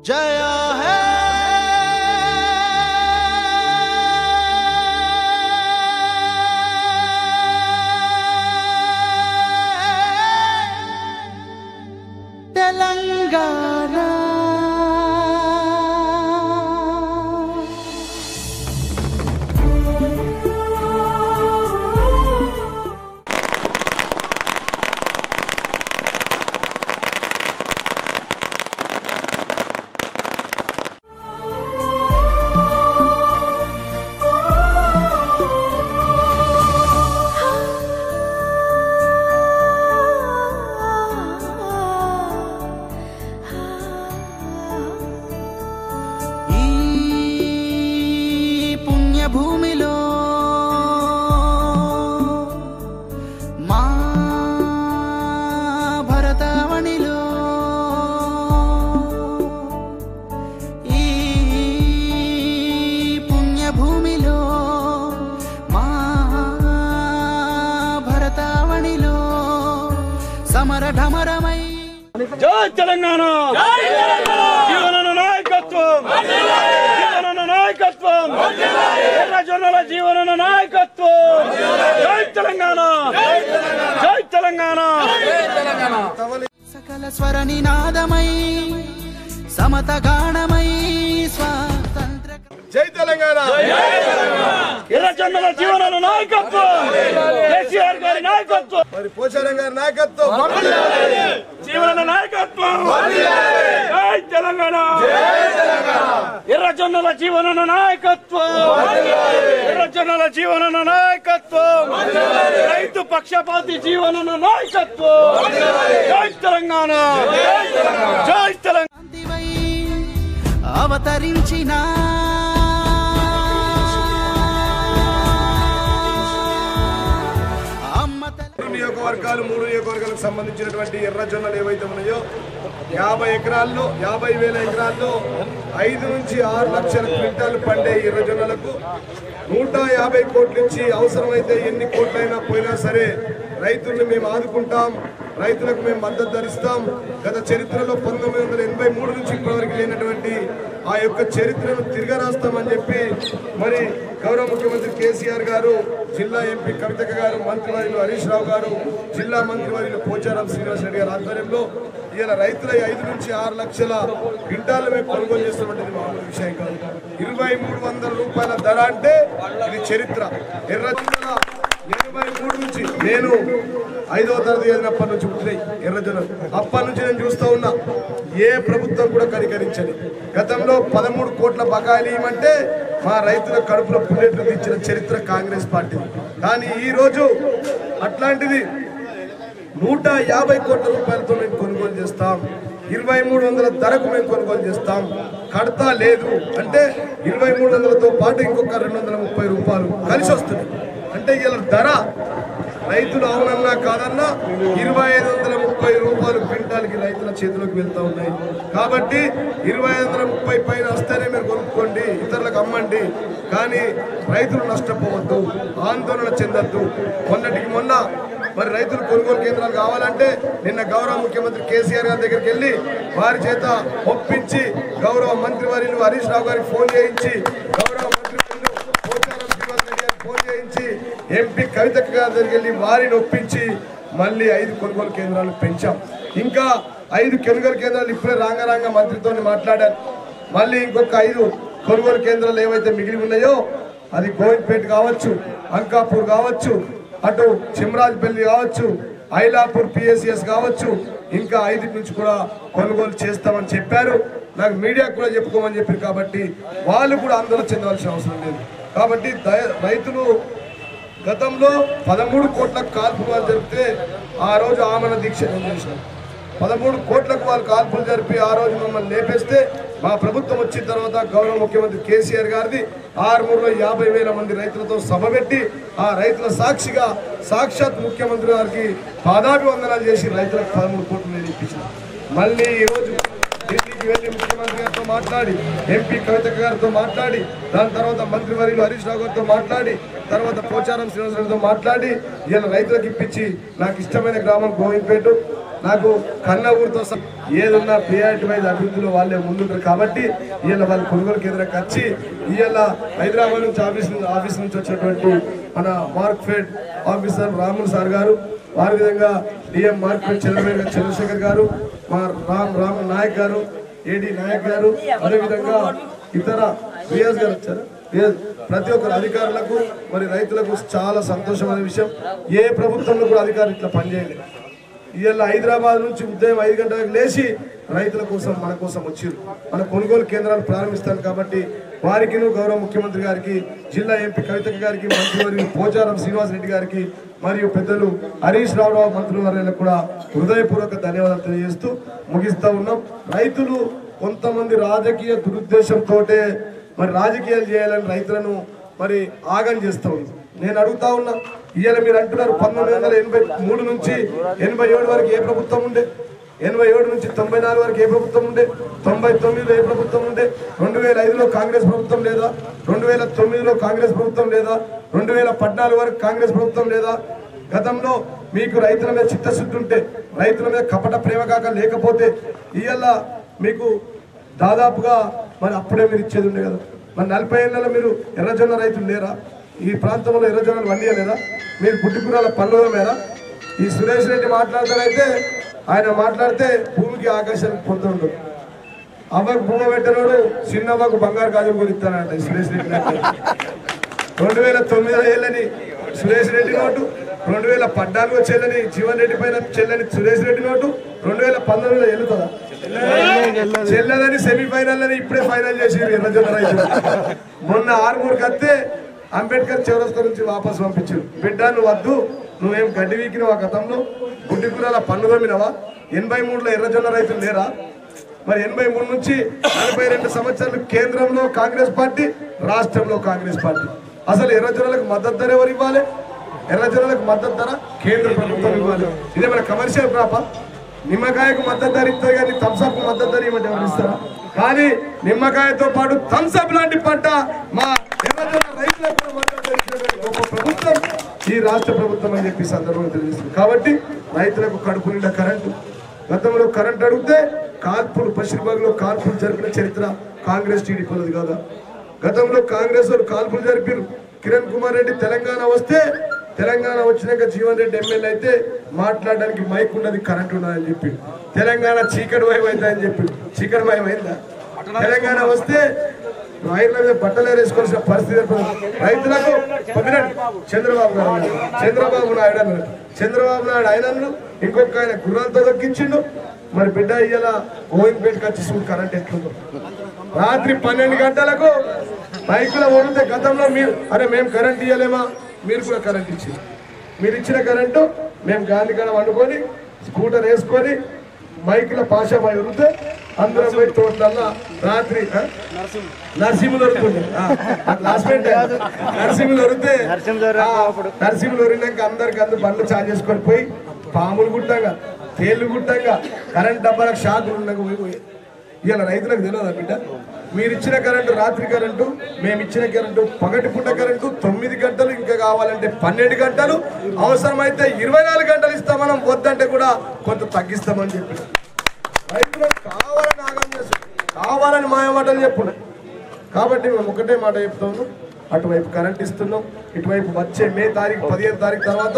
जया है तेलंगाना। భూమిలో మా భరతావనిలో ఈ పుణ్యభూమిలో మా భరతావనిలో సమర ఢమరమై జై తెలంగాణ జీవన నాయకత్వం నాయకత్వం ఎర్రజొన్నల జీవన నాయకత్వం జై తెలంగాణ జై తెలంగాణ సకల స్వర నినాదమై సమత గానమై స్వాతంత్ర జై తెలంగాణ ఎర్రజొన్నల జీవన నాయకత్వం కేసీఆర్ గారి నాయకత్వం మరి పోచారం గారి నాయకత్వం జీవన నాయకత్వం జై తెలంగాణ ఎర్రజొన్నల జీవన నాయకత్వం ఎర్రజొన్నల జీవన నాయకత్వం రైతు పక్షపాతి జీవన నాయకత్వం జై తెలంగాణ జై తెలంగాణ అవతరించిన నియోజకవర్గాలు 3 నియోజకవర్గాలకు సంబంధించినటువంటి ఎర్రజొన్నలు ఏవైతే ఉన్నాయో 50 ఎకరాల్లో 50,000 ఎకరాల్లో 5 నుంచి 6 లక్షల క్వింటాలు పండే ఎర్రజొన్నలకు 150 కోట్ల నుంచి అవసరమైతే ఎన్ని కోట్లైనా పోయినా సరే రైతుల్ని మేము ఆదుకుంటాం, రైతులకు మేము మద్దతు ధరిస్తాం. గత చరిత్రలో 1983 నుంచి ఇప్పటివరకు లేనటువంటి ఆ యొక్క చరిత్రను తిరగరాస్తామని చెప్పి మరి గౌరవ ముఖ్యమంత్రి కేసీఆర్ గారు, జిల్లా ఎంపీ కవితక్క గారు, మంత్రివర్యులు హరీష్ రావు గారు, జిల్లా మంత్రివర్యులు పోచారం శ్రీనివాస్ రెడ్డి గారి ఆధ్వర్యంలో ఇలా రైతుల 5 నుంచి 6 లక్షల క్వింటాలు మేము కొనుగోలు చేస్తున్నటువంటి మామూలు విషయం కాదు. 2300 రూపాయల ధర అంటే ఇది చరిత్ర. ఎర్రజొన్నల 83 నుంచి నేను 5వ తరగతి చదివినప్పటి నుంచి పుట్టినాయి ఎర్రజొన్నలు. అప్పటి నుంచి నేను చూస్తూ ఉన్నా ఏ ప్రభుత్వం కూడా కనికరించని. గతంలో 13 కోట్ల బకాయిలు ఇవ్వమంటే మా రైతుల కడుపులో పుల్లెట్లు ఇచ్చిన చరిత్ర కాంగ్రెస్ పార్టీ. కానీ ఈ రోజు అట్లాంటిది 150 కోట్ల రూపాయలతో మేము కొనుగోలు చేస్తాం, 2300 ధరకు మేము కొనుగోలు చేస్తాం. కడతా లేదు అంటే 2300తో పాటు ఇంకొక 230 రూపాయలు కలిసి వస్తుంది. అంటే ఇలా ధర రైతులు అవునన్నా కాదన్నా 2530 రూపాయలు క్వింటాల్కి రైతుల చేతిలోకి వెళ్తూ ఉన్నాయి. కాబట్టి 2530 పైన వస్తేనే మీరు కొనుక్కోండి, ఇతరులకు అమ్మండి, కానీ రైతులు నష్టపోవద్దు, ఆందోళన చెందద్దు. మొన్నటికి మొన్న మరి రైతులు కొనుగోలు కేంద్రాలు కావాలంటే నిన్న గౌరవ ముఖ్యమంత్రి కేసీఆర్ గారి దగ్గరికి వెళ్ళి వారి చేత ఒప్పించి గౌరవ మంత్రివర్యులు హరీష్ రావు గారికి ఫోన్ చేయించి, గౌరవ మంత్రివర్యులు పోచారం శ్రీనివాస్ రెడ్డి గారికి ఫోన్ చేయించి, ఎంపీ కవితక్క గారి దగ్గరికి వెళ్ళి వారిని ఒప్పించి మళ్ళీ 5 కొనుగోలు కేంద్రాలు పెంచాం. ఇంకా 5 కొనుగోలు కేంద్రాలు ఇప్పుడే రాంగ మంత్రితో మాట్లాడారు. మళ్ళీ ఇంకొక 5 కొనుగోలు కేంద్రాలు ఏవైతే మిగిలి ఉన్నాయో అది గోవింద్పేట కావచ్చు, అంకాపూర్ కావచ్చు, అటు చిమ్రాజ్పల్లి కావచ్చు, ఐలాపూర్ పిఎస్సిఎస్ కావచ్చు, ఇంకా 5 నుంచి కూడా కొనుగోలు చేస్తామని చెప్పారు. నాకు మీడియా కూడా చెప్పుకోమని చెప్పారు. కాబట్టి వాళ్ళు కూడా ఆందోళన చెందవలసిన అవసరం లేదు. కాబట్టి రైతులు గతంలో 13 కోట్ల కాల్పులు వాళ్ళు జరిపితే ఆ రోజు ఆమరణ దీక్ష చేసినాం. 13 కోట్లకు వాళ్ళు కాల్పులు జరిపి ఆ రోజు మమ్మల్ని లేపేస్తే మా ప్రభుత్వం వచ్చిన తర్వాత గౌరవ ముఖ్యమంత్రి కేసీఆర్ గారిది 650,000 మంది రైతులతో సభ పెట్టి ఆ రైతుల సాక్షిగా సాక్షాత్ ముఖ్యమంత్రి గారికి పాదాభివందనాలు చేసి రైతులకు 13 కోట్లు నేను ఇప్పించిన. మళ్ళీ ఈరోజు ఢిల్లీకి వెళ్ళి ముఖ్యమంత్రి గారితో మాట్లాడి, ఎంపీ కవితక్క గారితో మాట్లాడి, దాని తర్వాత మంత్రివర్యులు హరీష్ రావు గారితో మాట్లాడి, తర్వాత పోచారం శ్రీనివాస్ రెడ్డితో మాట్లాడి ఇలా రైతులకు ఇప్పించి నాకు ఇష్టమైన గ్రామం గోవింద్పేట నాకు కన్న ఊరితో ఏదున్నా ప్రియారిటీ వైజ్ అభివృద్ధిలో వాళ్ళే ముందుంటారు కాబట్టి ఇవాళ వాళ్ళ కొనుగోలు కేంద్రానికి వచ్చి ఇవాళ హైదరాబాద్ నుంచి ఆఫీస్ నుంచి వచ్చినటువంటి మన మార్క్ఫెడ్ ఆఫీసర్ రాములు సార్ గారు, వారి విధంగా డిఎం మార్క్ఫెడ్ చైర్మన్ చంద్రశేఖర్ గారు, మా రామ్ నాయక్ గారు, ఏడి నాయక్ గారు, అదేవిధంగా ఇతర రియాజ్ గారు వచ్చారు. ప్రతి ఒక్కరు అధికారులకు మరి రైతులకు చాలా సంతోషమైన విషయం. ఏ ప్రభుత్వంలో కూడా అధికారులు ఇట్లా పనిచేయలేదు. ఇవాళ హైదరాబాద్ నుంచి ఉదయం 5 గంటలకు లేచి రైతుల కోసం మన కోసం వచ్చారు. మన కొనుగోలు కేంద్రాలు ప్రారంభిస్తాను కాబట్టి వారికి గౌరవ ముఖ్యమంత్రి గారికి, జిల్లా ఎంపీ కవిత గారికి, మంత్రివర్యులు పోచారం శ్రీనివాస్ రెడ్డి గారికి మరియు పెద్దలు హరీష్ రావు మంత్రివర్యులకు కూడా హృదయపూర్వక ధన్యవాదాలు తెలియజేస్తూ ముగిస్తూ ఉన్నాం. రైతులు కొంతమంది రాజకీయ దురుద్దేశంతో మరి రాజకీయాలు చేయాలని రైతులను మరి ఆగం చేస్తూ ఉంది. నేను అడుగుతా ఉన్నా, ఇవాళ మీరు అంటున్నారు 1983 నుంచి 87 వరకు ఏ ప్రభుత్వం ఉండే, 87 నుంచి 94 వరకు ఏ ప్రభుత్వం ఉండే, 99లో ఏ ప్రభుత్వం ఉండే, 2005లో కాంగ్రెస్ ప్రభుత్వం లేదా, 2009లో కాంగ్రెస్ ప్రభుత్వం లేదా, 2014 వరకు కాంగ్రెస్ ప్రభుత్వం లేదా? గతంలో మీకు రైతుల మీద చిత్తశుద్ధి ఉంటే, రైతుల మీద కపట ప్రేమకాక లేకపోతే ఇవాళ మీకు దాదాపుగా మరి అప్పుడే మీరు ఇచ్చేది ఉండే కదా. మరి 40 ఏళ్ళలో మీరు ఎర్రజొన్న రైతులు లేరా? ఈ ప్రాంతంలో ఎర్రజొన్నలు వండియలేరా? మీరు పుట్టుకురాల పనుల మీద ఈ సురేష్ రెడ్డి మాట్లాడతారైతే ఆయన మాట్లాడితే భూమికి ఆకాశానికి పొందు ఉండదు. అవ్వకు భూమి పెట్టినోడు చిన్నవ్వకు బంగారు గాజులు కూడా ఇస్తానంట సురేష్ రెడ్డి. 2009 ఏళ్ళని సురేష్ రెడ్డి నోటు, 2014 చెల్లని జీవన్ రెడ్డి పైన చెల్లని సురేష్ రెడ్డి నోటు 2019లో వెళ్తుందా? చెల్లదని సెమీఫైనల్ అని ఇప్పుడే ఫైనల్ చేసి ఎర్రజొన్న రైతులు. మొన్న 6-3 కత్తే అంబేద్కర్ చౌరస్తా నుంచి వాపసు పంపించారు. బిడ్డ నువ్వు వద్దు, నువ్వేం గడ్డి వీకినవా? గతంలో గుడ్డి కూరల పన్ను తోమినవా? 83లో ఎర్రజొన్న రైతులు లేరా? మరి 83 నుంచి 42 సంవత్సరాలు కేంద్రంలో కాంగ్రెస్ పార్టీ, రాష్ట్రంలో కాంగ్రెస్ పార్టీ. అసలు ఎర్రజొన్నలకు మద్దతు ధర ఎవరు ఇవ్వాలి? ఎర్రజొన్నలకు మద్దతు ధర కేంద్ర ప్రభుత్వం ఇవ్వాలి. ఇదే మన కమర్షియల్ క్రాపా? నిమ్మకాయకు మద్దతు ధర ఇస్తారు కానీ థమ్స్అప్ మద్దతు ధర ఇవ్వమంటే ఎవరు ఇస్తారా? కానీ నిమ్మకాయతో పాటు థమ్స్అప్ లాంటి పంట మా ఎర్రజొన్న రైతులకు మద్దతు ధరించినటువంటి గొప్ప ప్రభుత్వం ఈ రాష్ట్ర ప్రభుత్వం అని చెప్పి సందర్భంగా తెలియజేస్తుంది. కాబట్టి రైతులకు కడుపు నిండా కరెంటు. గతంలో కరెంట్ అడిగితే కాల్పులు, పశ్చిమబంగాలో కాల్పులు జరిపిన చరిత్ర కాంగ్రెస్ టీడీపీలది కాదా? గతంలో కాంగ్రెస్ వాళ్ళు కాల్పులు జరిపారు. కిరణ్ కుమార్ రెడ్డి తెలంగాణ వస్తే, తెలంగాణ వచ్చినాక జీవన్ రెడ్డి ఎమ్మెల్యే అయితే మాట్లాడడానికి మైక్ ఉన్నది, కరెంట్ ఉన్నదని చెప్పి తెలంగాణ చీకటిమయం అవుతుందని చెప్పి చీకటిమయం అయిందా? తెలంగాణ వస్తే రైతుల మీద బట్టలు వేసుకోవాల్సిన పరిస్థితి రైతులకు చంద్రబాబు నాయుడు అన్నాడు. చంద్రబాబు నాయుడు ఆయనను ఇంకొక ఆయన గుర్రాలతో దక్కించిండు. మరి బిడ్డ ఇయ్యాల గోవింద్పేటకి వచ్చి చూడు కరెంట్ ఎట్లుందో. రాత్రి 12 గంటలకు మైకుల ఓడితే గతంలో మీరు అరే మేము కరెంట్ ఇవ్వలేమా? మీరు కూడా కరెంట్ ఇచ్చింది. మీరు ఇచ్చిన కరెంటు మేము గాంధీగడ వండుకొని స్కూటర్ వేసుకొని మైకుల పాషాబాయి ఉరితే అందరం పోయి తోటలల్లా రాత్రి నరసింహులు వరుతుంది. నరసింహులు వరితే నరసింహులు వరినాక అందరు బండ్లు చార్జ్ చేసుకొని పోయి పాములు గుట్టంగా, తేళ్లు గుట్టంగా, కరెంట్ డబ్బాలకు షాకులు ఉండగా పోయి ఇలా రైతులకు తెలియదా బిడ్డ? మీరు ఇచ్చిన కరెంటు రాత్రి కరెంటు, మేము ఇచ్చిన కరెంటు పగటి పూట కరెంటు 9 గంటలు, ఇంకా కావాలంటే 12 గంటలు, అవసరమైతే 24 గంటలు ఇస్తాం. మనం వద్దంటే కూడా కొంత తగ్గిస్తామని చెప్పి రైతులకు కావాలని ఆగం చేస్తాం, కావాలని మాయమాటలు చెప్పున్నాం. కాబట్టి మేము ఒకటే మాట చెప్తాము, అటువైపు కరెంట్ ఇస్తున్నాం, ఇటువైపు వచ్చే మే 15 తారీఖు తర్వాత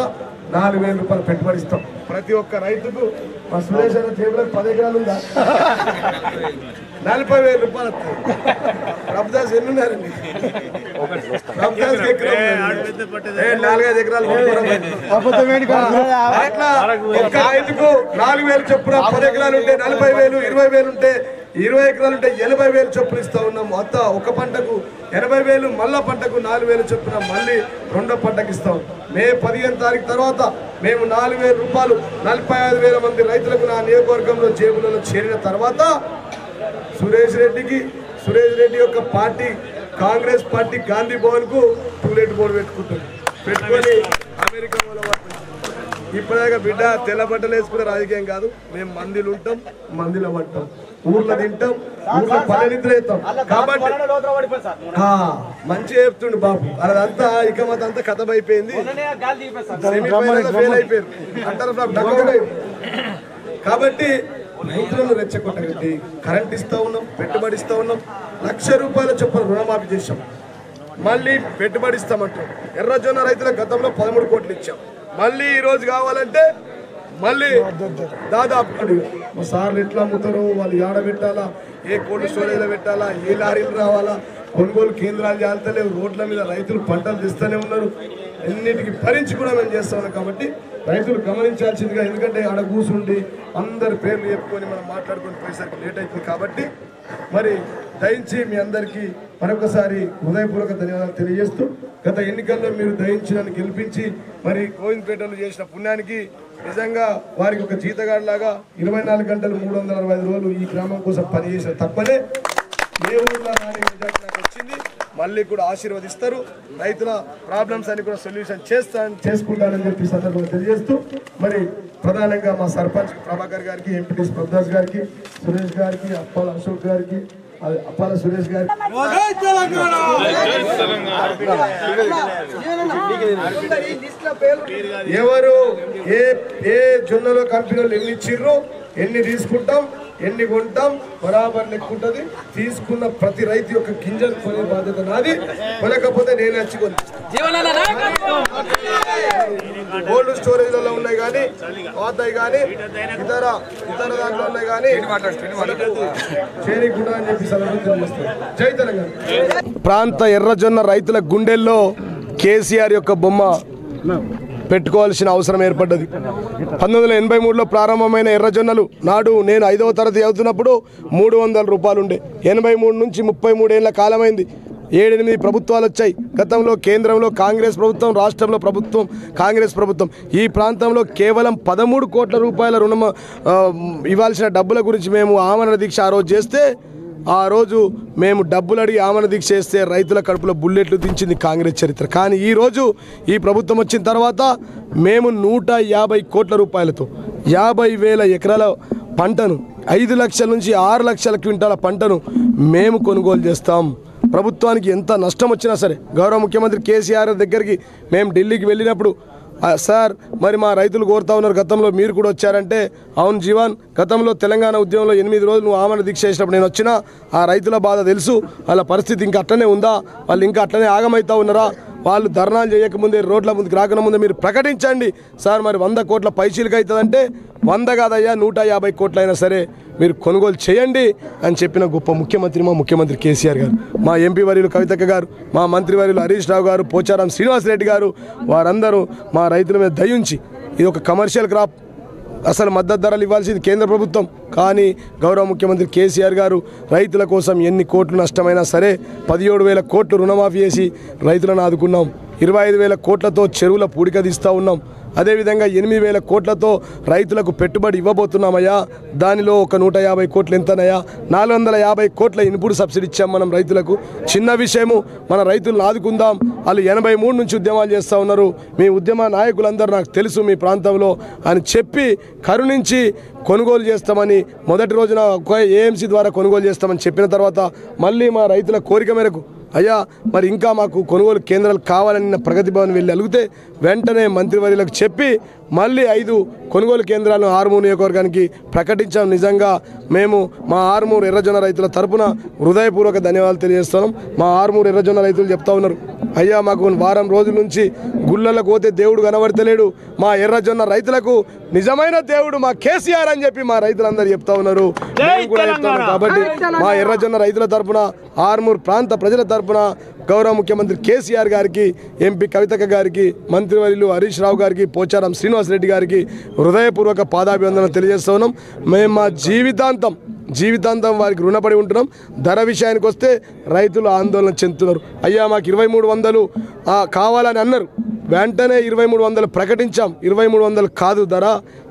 4,000 రూపాయలు పెట్టుబడి ఇస్తాం ప్రతి ఒక్క రైతుకు. మా సురేష్ అన్న జేబులకు 10 ఎకరాలు ఉందా? 40,000 రూపాయలు వస్తాయి. రబ్దాస్ ఎన్ని ఉన్నారండి? రబ్దాస్ 4-5 ఎకరాలు అట్లా ఒక్క రైతుకు 4,000 చొప్పున 10 ఎకరాలు ఉంటే 40,000, 20,000 ఉంటే 20 ఎకరాలు ఉంటే 80,000 చొప్పున ఇస్తా ఉన్నాం. మొత్తం ఒక పంటకు 80,000, మళ్ళా పంటకు 4,000 చొప్పున మళ్ళీ రెండో పంటకు ఇస్తాం. మే 15 తారీఖు తర్వాత మేము 4,000 రూపాయలు 45,000 మంది రైతులకు నా నియోజకవర్గంలో జేబులలో చేరిన తర్వాత సురేష్ రెడ్డి యొక్క పార్టీ కాంగ్రెస్ పార్టీ గాంధీ భవన్ కు టూలెట్ బోర్డు పెట్టుకొని అమెరికా ఇప్పటిదాకా బిడ్డ తెల్ల బట్టలు వేసుకునే రాజకీయం కాదు. మేము మందిలో ఉంటాం, మందిలో పట్టాం, ఊర్లో తింటాం, ఊర్లో పల్లెనిద్ర వేస్తాం. కాబట్టి మంచిగా చెప్తుండు బాబు. అదంతా ఇక మాదంతా కథం అయిపోయింది, సెమీఫైనల్ ఫెయిల్ అయిపోయారు అంటారు. కాబట్టి రైతులను రెచ్చగొట్టగట్టి కరెంట్ ఇస్తూ ఉన్నాం, పెట్టుబడి ఇస్తూ ఉన్నాం, ₹1,00,000 చొప్పున రుణమాఫీ చేశాం. మళ్ళీ పెట్టుబడి ఇస్తామంటాం. ఎర్రజొన్న రైతుల గతంలో 13 కోట్లు ఇచ్చాం. మళ్ళీ ఈరోజు కావాలంటే మళ్ళీ దాదాపు మా సార్లు ఎట్లా అమ్ముతారో, వాళ్ళు ఏడ పెట్టాలా, ఏ కోల్డ్ స్టోరేజ్లో పెట్టాలా, ఏ లారీలు రావాలా, కొనుగోలు కేంద్రాలు చేస్తలేవు, రోడ్ల మీద రైతులు పంటలు తెస్తూనే ఉన్నారు. అన్నిటికీ భరించి కూడా మేము చేస్తా ఉన్నాం. కాబట్టి రైతులు గమనించాల్సిందిగా, ఎందుకంటే ఆడ కూర్చుండి అందరి పేర్లు చెప్పుకొని మనం మాట్లాడుకొని పోయేసరికి లేట్ అవుతుంది. కాబట్టి మరి దయించి మీ అందరికీ మరొకసారి హృదయపూర్వక ధన్యవాదాలు తెలియజేస్తూ, గత ఎన్నికల్లో మీరు దయించి గెలిపించి మరి గోవిందపేటలో చేసిన పుణ్యానికి నిజంగా వారికి ఒక జీతగాడిలాగా 24 గంటలు 365 రోజులు ఈ గ్రామం కోసం పనిచేసిన తప్పనే ఏ ఊళ్ళో రాని మెజార్టీ నాకు వచ్చింది. మళ్ళీ కూడా ఆశీర్వదిస్తారు. రైతుల ప్రాబ్లమ్స్ అన్ని కూడా సొల్యూషన్ చేసుకుంటానని చెప్పి సందర్భంగా తెలియజేస్తూ, మరి ప్రధానంగా మా సర్పంచ్ ప్రభాకర్ గారికి, ఎంపీటీసీ ప్రభుదాస్ గారికి, సురేష్ గారికి, అప్పాల అశోక్ గారికి, అప్పాల సురేష్ గారికి, ఎవరు ఏ జొన్నలో కంపెనీలు ఎన్ని ఇచ్చిర్రు, ఎన్ని తీసుకుంటాం, ఎన్ని కొంటాం, బరాబర్ లెక్కుంటుంది. తీసుకున్న ప్రతి రైతు యొక్క గింజలు కొనే బాధ్యత నాది. కొనకపోతే నేను వచ్చి కోల్డ్ స్టోరేజ్లలో ఉన్నాయి కానీ, పోతాయి కానీ, ఇతర దాంట్లో ఉన్నాయి కానీ చేయకుండా అని చెప్పి జై తెలంగాణ. ప్రాంత ఎర్రజొన్న రైతుల గుండెల్లో కేసీఆర్ యొక్క బొమ్మ పెట్టుకోవాల్సిన అవసరం ఏర్పడ్డది. 1983లో ప్రారంభమైన ఎర్రజొన్నలు నాడు నేను 5వ తరగతి చదువుతున్నప్పుడు ₹300 ఉండే. 83 నుంచి 33 ఏళ్ల కాలమైంది. 7-8 ప్రభుత్వాలు వచ్చాయి. గతంలో కేంద్రంలో కాంగ్రెస్ ప్రభుత్వం, రాష్ట్రంలో ప్రభుత్వం కాంగ్రెస్ ప్రభుత్వం. ఈ ప్రాంతంలో కేవలం ₹13 కోట్ల రుణం ఇవ్వాల్సిన డబ్బుల గురించి మేము ఆమరణ దీక్ష ఆ రోజు చేస్తే, ఆ రోజు మేము డబ్బులు అడిగి ఆమరణ దీక్ష చేస్తే రైతుల కడుపులో బుల్లెట్లు దించింది కాంగ్రెస్ చరిత్ర. కానీ ఈరోజు ఈ ప్రభుత్వం వచ్చిన తర్వాత మేము ₹150 కోట్ల 50,000 ఎకరాల పంటను, 5 లక్షల నుంచి 6 లక్షల క్వింటాల పంటను మేము కొనుగోలు చేస్తాం. ప్రభుత్వానికి ఎంత నష్టం వచ్చినా సరే, గౌరవ ముఖ్యమంత్రి కేసీఆర్ దగ్గరికి మేము ఢిల్లీకి వెళ్ళినప్పుడు, సార్ మరి మా రైతులు కోరుతా ఉన్నారు, గతంలో మీరు కూడా వచ్చారంటే, అవును జీవన్, గతంలో తెలంగాణ ఉద్యమంలో 8 రోజులు నువ్వు ఆమరణ దీక్ష చేసినప్పుడు నేను వచ్చినా, ఆ రైతుల బాధ తెలుసు, వాళ్ళ పరిస్థితి ఇంకా అట్లనే ఉందా, వాళ్ళు ఇంకా అట్లనే ఆగమవుతా ఉన్నారా, వాళ్ళు ధర్నాలు చేయకముందే, రోడ్ల ముందుకు రాకముందే మీరు ప్రకటించండి సార్, మరి 100 కోట్ల పైచీలకు అవుతుందంటే 100 కాదయ్యా 150 కోట్లైనా సరే మీరు కొనుగోలు చేయండి అని చెప్పిన గొప్ప ముఖ్యమంత్రి మా ముఖ్యమంత్రి కేసీఆర్ గారు. మా ఎంపీ వర్యులు కవితక్క గారు, మా మంత్రి వర్యులు హరీష్ రావు గారు, పోచారం శ్రీనివాసరెడ్డి గారు, వారందరూ మా రైతుల మీద దయించి, ఇది ఒక కమర్షియల్ క్రాప్, అసలు మద్దతు ధరలు ఇవ్వాల్సింది కేంద్ర ప్రభుత్వం, కానీ గౌరవ ముఖ్యమంత్రి కేసీఆర్ గారు రైతుల కోసం ఎన్ని కోట్లు నష్టమైనా సరే 17,000 కోట్లు రుణమాఫీ చేసి రైతులను ఆదుకున్నాం. 25,000 కోట్లతో చెరువుల పూడిక తీస్తూ ఉన్నాం. అదేవిధంగా 8,000 కోట్లతో రైతులకు పెట్టుబడి ఇవ్వబోతున్నామయ్యా. దానిలో ఒక 150 కోట్లు ఎంతనయ్యా, 450 కోట్ల ఇన్పుట్ సబ్సిడీ ఇచ్చాం మనం రైతులకు. చిన్న విషయము, మన రైతులను ఆదుకుందాం. వాళ్ళు 83 నుంచి ఉద్యమాలు చేస్తూ ఉన్నారు, మీ ఉద్యమ నాయకులందరూ నాకు తెలుసు మీ ప్రాంతంలో అని చెప్పి కరుణించి కొనుగోలు చేస్తామని మొదటి రోజున ఏఎంసీ ద్వారా కొనుగోలు చేస్తామని చెప్పిన తర్వాత మళ్ళీ మా రైతుల కోరిక మేరకు, అయ్యా మరి ఇంకా మాకు కొనుగోలు కేంద్రాలు కావాలని ప్రగతి భవన్ వెళ్ళి అడిగితే వెంటనే మంత్రివర్యులకు చెప్పి మళ్ళీ 5 కొనుగోలు కేంద్రాలను ఆర్మూరు నియోజకవర్గానికి ప్రకటించాం. నిజంగా మేము మా ఆర్మూరు ఎర్రజొన్న రైతుల తరపున హృదయపూర్వక ధన్యవాదాలు తెలియజేస్తున్నాం. మా ఆర్మూరు ఎర్రజొన్న రైతులు చెప్తా ఉన్నారు, అయ్యా మాకు వారం రోజుల నుంచి గుళ్ళలకు పోతే దేవుడు కనబడతలేడు, మా ఎర్రజొన్న రైతులకు నిజమైన దేవుడు మా కేసీఆర్ అని చెప్పి మా రైతులందరూ చెప్తా ఉన్నారు. మేము కూడా చెప్తాము. కాబట్టి మా ఎర్రజొన్న రైతుల తరపున, ఆర్మూరు ప్రాంత ప్రజల తరపున గౌరవ ముఖ్యమంత్రి కేసీఆర్ గారికి, ఎంపీ కవితక్క గారికి, మంత్రివర్యులు హరీష్ రావు గారికి, పోచారం శ్రీనివాసరెడ్డి గారికి హృదయపూర్వక పాదాభివందనలు తెలియజేస్తూ ఉన్నాం. మేము మా జీవితాంతం వారికి రుణపడి ఉంటున్నాం. ధర విషయానికి వస్తే రైతులు ఆందోళన చెందుతున్నారు. అయ్యా మాకు 2300 కావాలని అన్నారు, వెంటనే 2300 ప్రకటించాం. 2300 కాదు ధర,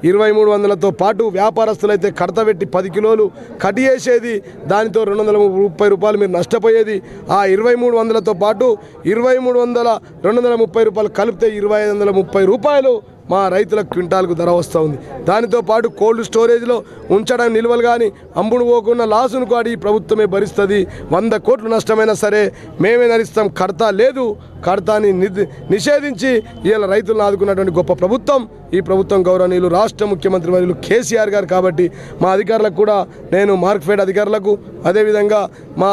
2300తో పాటు వ్యాపారస్తులైతే కడతబెట్టి 10 కిలోలు కట్ చేసేది, దానితో ₹230 మీరు నష్టపోయేది. ఆ 2300తో పాటు 230 రూపాయలు కలిపితే ₹2,530 మా రైతులకు క్వింటాల్కు ధర వస్తూ ఉంది. దానితో పాటు కోల్డ్ స్టోరేజ్లో ఉంచడం నిల్వలు కానీ అమ్ముడు పోకుండా లాసును కూడా ఈ ప్రభుత్వమే భరిస్తుంది. 100 కోట్లు నష్టమైనా సరే మేమే నరిస్తాం. కడతా లేదు, కడతాని నిషేధించి ఇవాళ రైతులను ఆదుకున్నటువంటి గొప్ప ప్రభుత్వం ఈ ప్రభుత్వం. గౌరవనీయులు రాష్ట్ర ముఖ్యమంత్రి వర్యులు కేసీఆర్ గారు. కాబట్టి మా అధికారులకు కూడా నేను మార్క్ఫెడ్ అధికారులకు అదేవిధంగా మా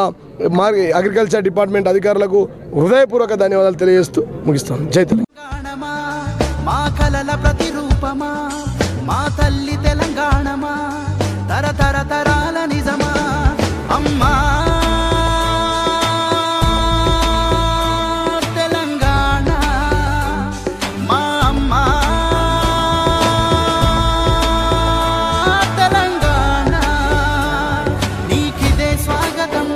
అగ్రికల్చర్ డిపార్ట్మెంట్ అధికారులకు హృదయపూర్వక ధన్యవాదాలు తెలియజేస్తూ ముగిస్తాను. జై తెలంగాణ. మా కలల ప్రతిరూపమా మా తల్లి తెలంగాణమా తరతరాల నిజమా అమ్మా తెలంగాణ మా అమ్మా తెలంగాణ నీకిదే స్వాగతం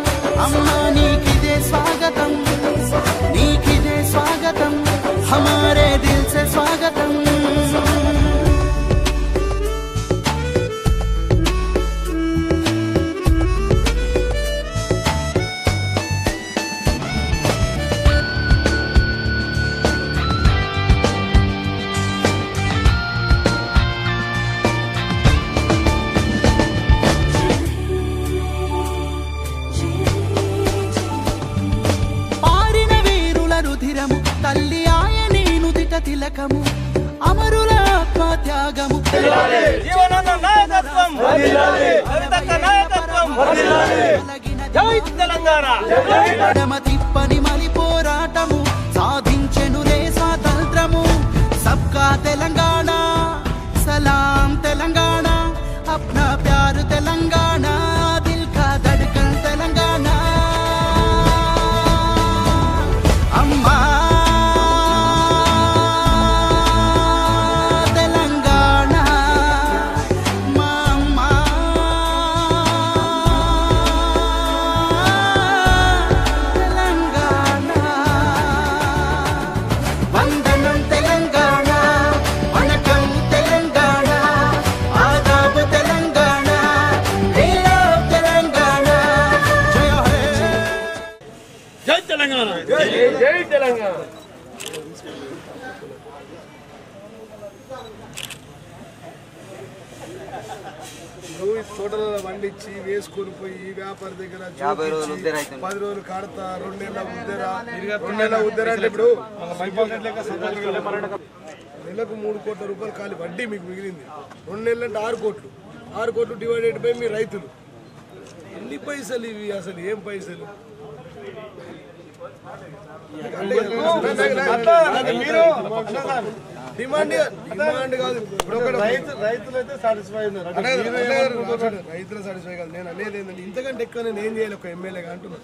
అమ్మా నీకిదే స్వాగతం నీకిదే స్వాగతం हमारे दिल से स्वागतम పారిన వీరుల రుధిరము తల్లి తిలకము అమరుల ఆత్మత్యాగము జీవనానంద నాయకత్వం వర్ధిల్లాలి కవితక్క నాయకత్వం వర్ధిల్లాలి జై తెలంగాణ ఎడమ తిప్పని మలి పోరాటము సాధించెనులే స్వాతంత్రము సబ్కా తెలంగాణ సలాం తెలంగాణ అప్నా ప్యార్ తెలంగాణ దిల్ కా ధడ్కన్ తెలంగాణ అమ్మా జై తెలంగాణ. తోటలో పండించి వేసుకొని పోయి వ్యాపారి దగ్గర 10 రోజులు కడతా 2 నెలల ఉద్దర అంటే ఇప్పుడు నెలకు 3 కోట్ల రూపాయలు ఖాళీ వడ్డీ మీకు మిగిలింది. 2 నెలలు అంటే 6 కోట్లు. 6 కోట్లు డివైడెడ్ బై మీ రైతులు. ఎన్ని పైసలు ఇవి అసలు? ఏం పైసలు? డిమాండ్ కాదు. రైతులైతే సాటిస్ఫై రైతులు సాటిస్ఫై కాదు. నేను అనేది ఏంటంటే ఇంతకంటే ఎక్కువ నేను ఏం చేయాలి ఒక ఎమ్మెల్యేగా అంటున్నాను.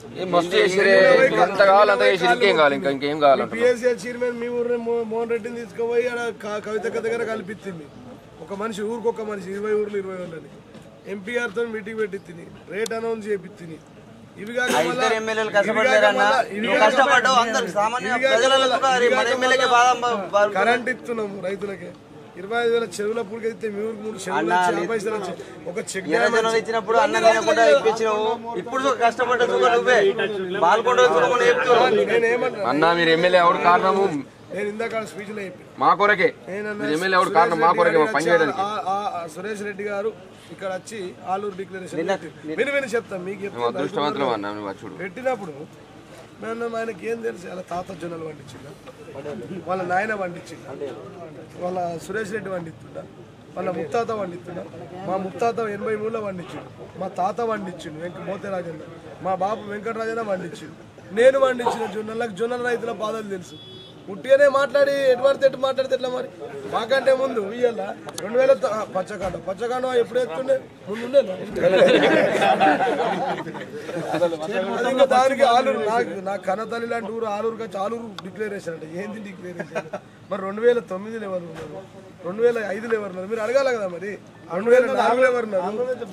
పిఎస్సీ చైర్మన్ మీ ఊరు మోహన్ రెడ్డిని తీసుకుపోయి కవితక్క దగ్గర కల్పించింది. ఒక మనిషి ఊరికొక మనిషి 20 ఊర్లు 20 ఊర్లని ఎంపీఆర్ తో మీటింగ్ పెట్టింది, రేట్ అనౌన్స్ చేపించింది. ఇవి కరెంట్ ఇస్తున్నాము రైతులకి 25,000 చెరువుల పూడికైతే మీ ఊరికి 3 చెరువులు 50 పైసలు వచ్చాయి. ఒక చెక్ ఇచ్చినప్పుడు ఇప్పుడు అన్నా మీరు ఎమ్మెల్యే ఎవరు కారణము? నేను ఇందాక స్పీచ్ లో మా కొరకే ఎమ్మెల్యే ఎవరు కారణం? మా కొరకే పని చేయడానికి. సురేష్ రెడ్డి గారు ఇక్కడ వచ్చి ఆలూరు డిక్లరేషన్ విని చెప్తాం మీకు పెట్టినప్పుడు మేము ఆయనకి ఏం తెలుసు? వాళ్ళ తాత జొన్నలు పండించిండ, వాళ్ళ నాయన పండించిండ, వాళ్ళ సురేష్ రెడ్డి పండిస్తుండ, వాళ్ళ ముత్తాత పండిస్తుండ. మా ముత్తాత 83లో పండించిండు, మా తాత పండించిండు మోతేరాజన్న, మా బాబు వెంకటరాజన్న పండించిండు. నేను పండించిన జొన్నల రైతుల బాధలు తెలుసు. ఉట్టిగానే మాట్లాడి ఎటు మాట్లాడితే ఎట్లా మరి? మాకంటే ముందు ఇయ్యాల 2000 పచ్చకాండ ఎప్పుడు ఎత్తుండే ముందు దానికి ఆలూరు నా కన్నతల్లి లాంటి ఊరు ఆలూరుకి వచ్చి ఆలూరు డిక్లరేషన్ అంటే ఏంది డిక్లరేషన్? మరి 2009లో ఎవరు ఉన్నారు? 2005లో ఎవరు ఉన్నారు? మీరు అడగాల కదా. మరి 2004లో ఎవరు ఉన్నారు?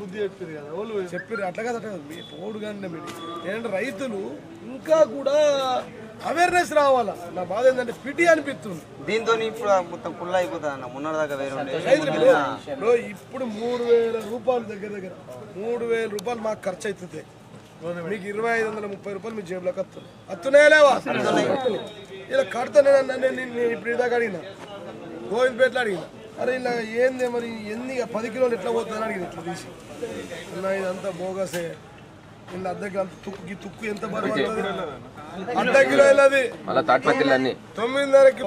బుద్ధి చెప్పారు కదా, చెప్పారు. అట్లా కదా మీ పోడు కానీ మీరు ఏంటంటే రైతులు ఇంకా కూడా అవేర్నెస్ రావాలా. నా బాధ ఏంటంటే పిటి అనిపిస్తుంది. దీంతో ఇప్పుడు మొత్తం ఫుల్ అయిపోతుంది అన్న. మొన్నటిదాకా వేరే ఇప్పుడు 3,000 రూపాయలు దగ్గర 3,000 రూపాయలు మాకు ఖర్చు అవుతుంది. మీకు 2,530 రూపాయలు మీ జేబులోకి వస్తున్నాయా లేవా? ఇలా కడతా. నేను ఇప్పుడు ఇదాకా అడిగినా గోవిందపేటలో అడిగిన అరే ఇలా ఏంది మరి ఎన్ని 10 కిలోలు ఎట్లా పోతుందని అడిగిన ఇట్లా తీసి అన్న ఇదంతా బోగసే ఇలా అద్దెకి అంత తుక్కు ఎంత బరువు అర్ధ కిలో వెళ్ళది 9:30కి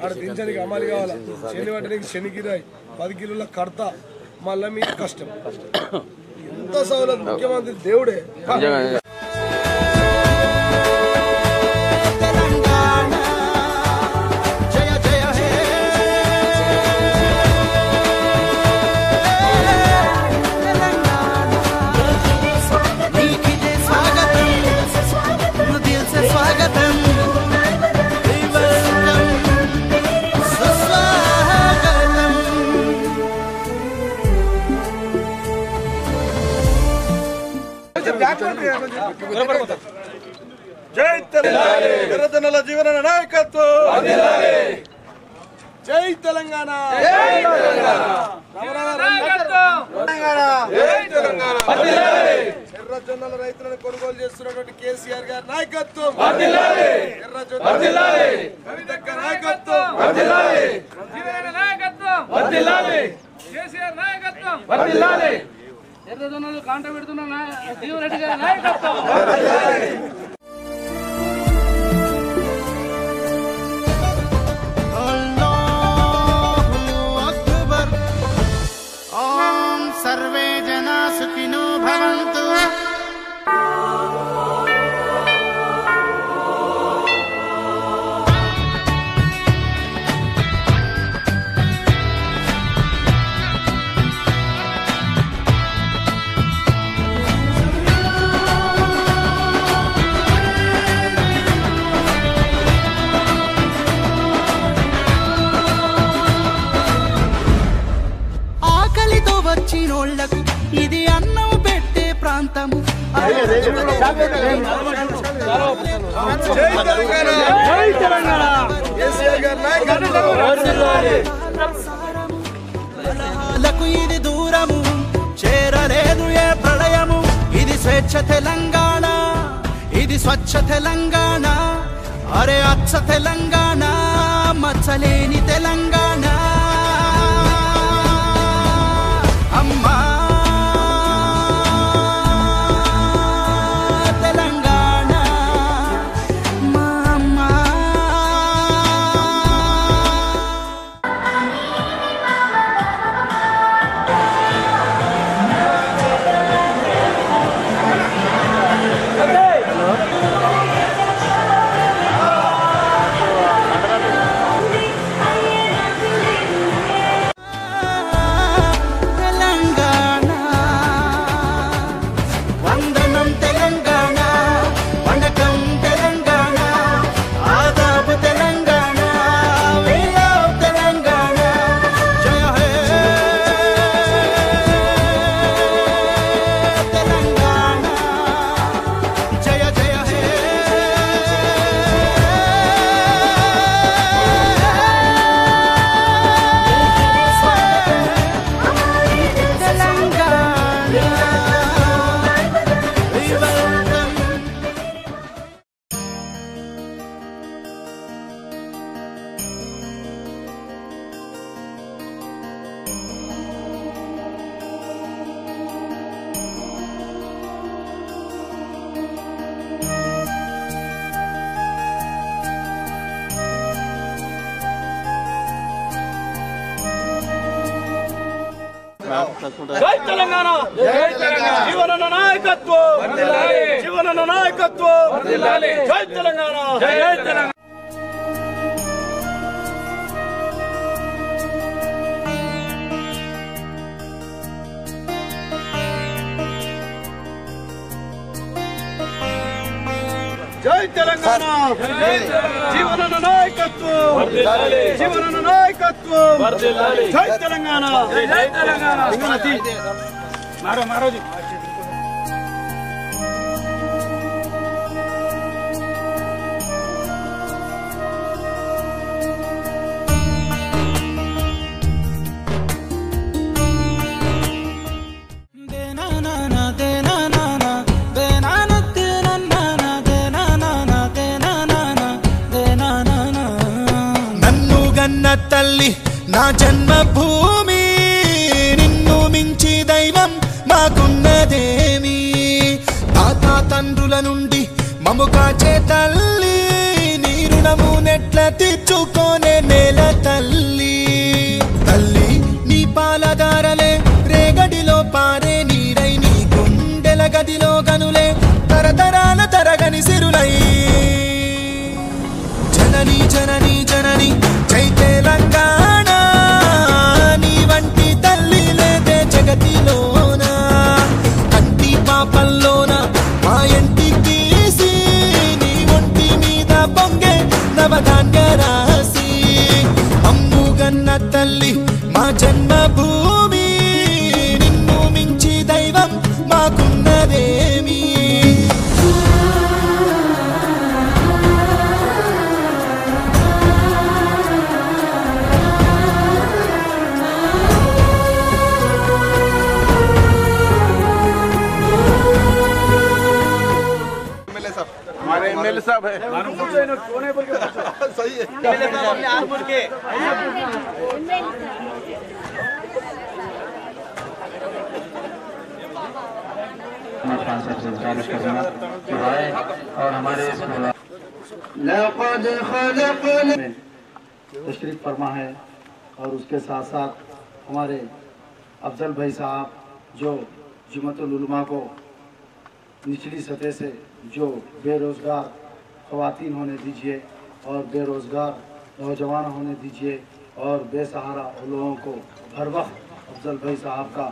ఆడ దించడానికి అమలు కావాలా శని పట్టడానికి శనికిరాయి 10 కిలోల కడతా మళ్ళీ మీకు కష్టం ఎంత సౌలభ్యం ముఖ్యమంత్రి దేవుడే జై తెలంగాణ జీవన నాయకత్వం జై తెలంగాణ ఎర్రజొన్నల రైతులను కొనుగోలు చేస్తున్నటువంటి కేసీఆర్ గారి నాయకత్వం ఎర్రజొన్నలు కాంట పెడుతున్న జీవరెడ్డి గారి నాయకత్వం सर्वे जना सुखिनो भवन्तु ఇది అన్నం పెట్టే ప్రాంతము ఇది దూరము చేరలేదు ఏ ప్రళయము ఇది స్వేచ్ఛ తెలంగాణ ఇది స్వచ్ఛ తెలంగాణ అరే అచ్చ తెలంగాణ మచ్చలేని తెలంగాణ అమ్మా తెలంగాణ మా అమ్మా జై తెలంగాణ జీవన నాయకత్వం జీవన నాయకత్వం జై తెలంగాణ జై తెలంగాణ జై తెలంగాణ జీవన నాయకత్వం జీవన నాయకత్వం జై తెలంగాణ జై తెలంగాణ మారో మారోజీ తల్లి నా జన్మభూమి నిన్ను మించి దైవం మాకున్నదేమి తాత తండ్రుల నుండి మము కాచే తల్లి నీ రుణము నెట్ల తీర్చుకోనే నేల తల్లి తల్లి నీ పాలదారలే రేగడిలో పారే నీరై నీ గుండెల గదిలో గనులే తరతరాల తరగని సిరులై జనని జనని జనని జై తెలంగాణ నీ వంటి తల్లి లేదే జగతిలోన కంటి పాపల్లోన మా ఇంటికి నీ ఒంటి మీద పొంగే నవధాన్య రాసి అమ్ముగన్న తల్లి మా జన్మభూమి నిన్ను మించి దైవం మాకున్నదేమి हमारे एमएलए साहब है सही है और हमारे तशरीफ फरमा है और उसके साथ साथ हमारे अफजल भाई साहब जो जमातुल उलमा को निचली सतह से जो बेरोज़गार ख़वातीन होने दीजिए और बेरोज़गार नौजवान होने दीजिए और बेसहारा लोगों को हर वक्त अफजल भाई साहब का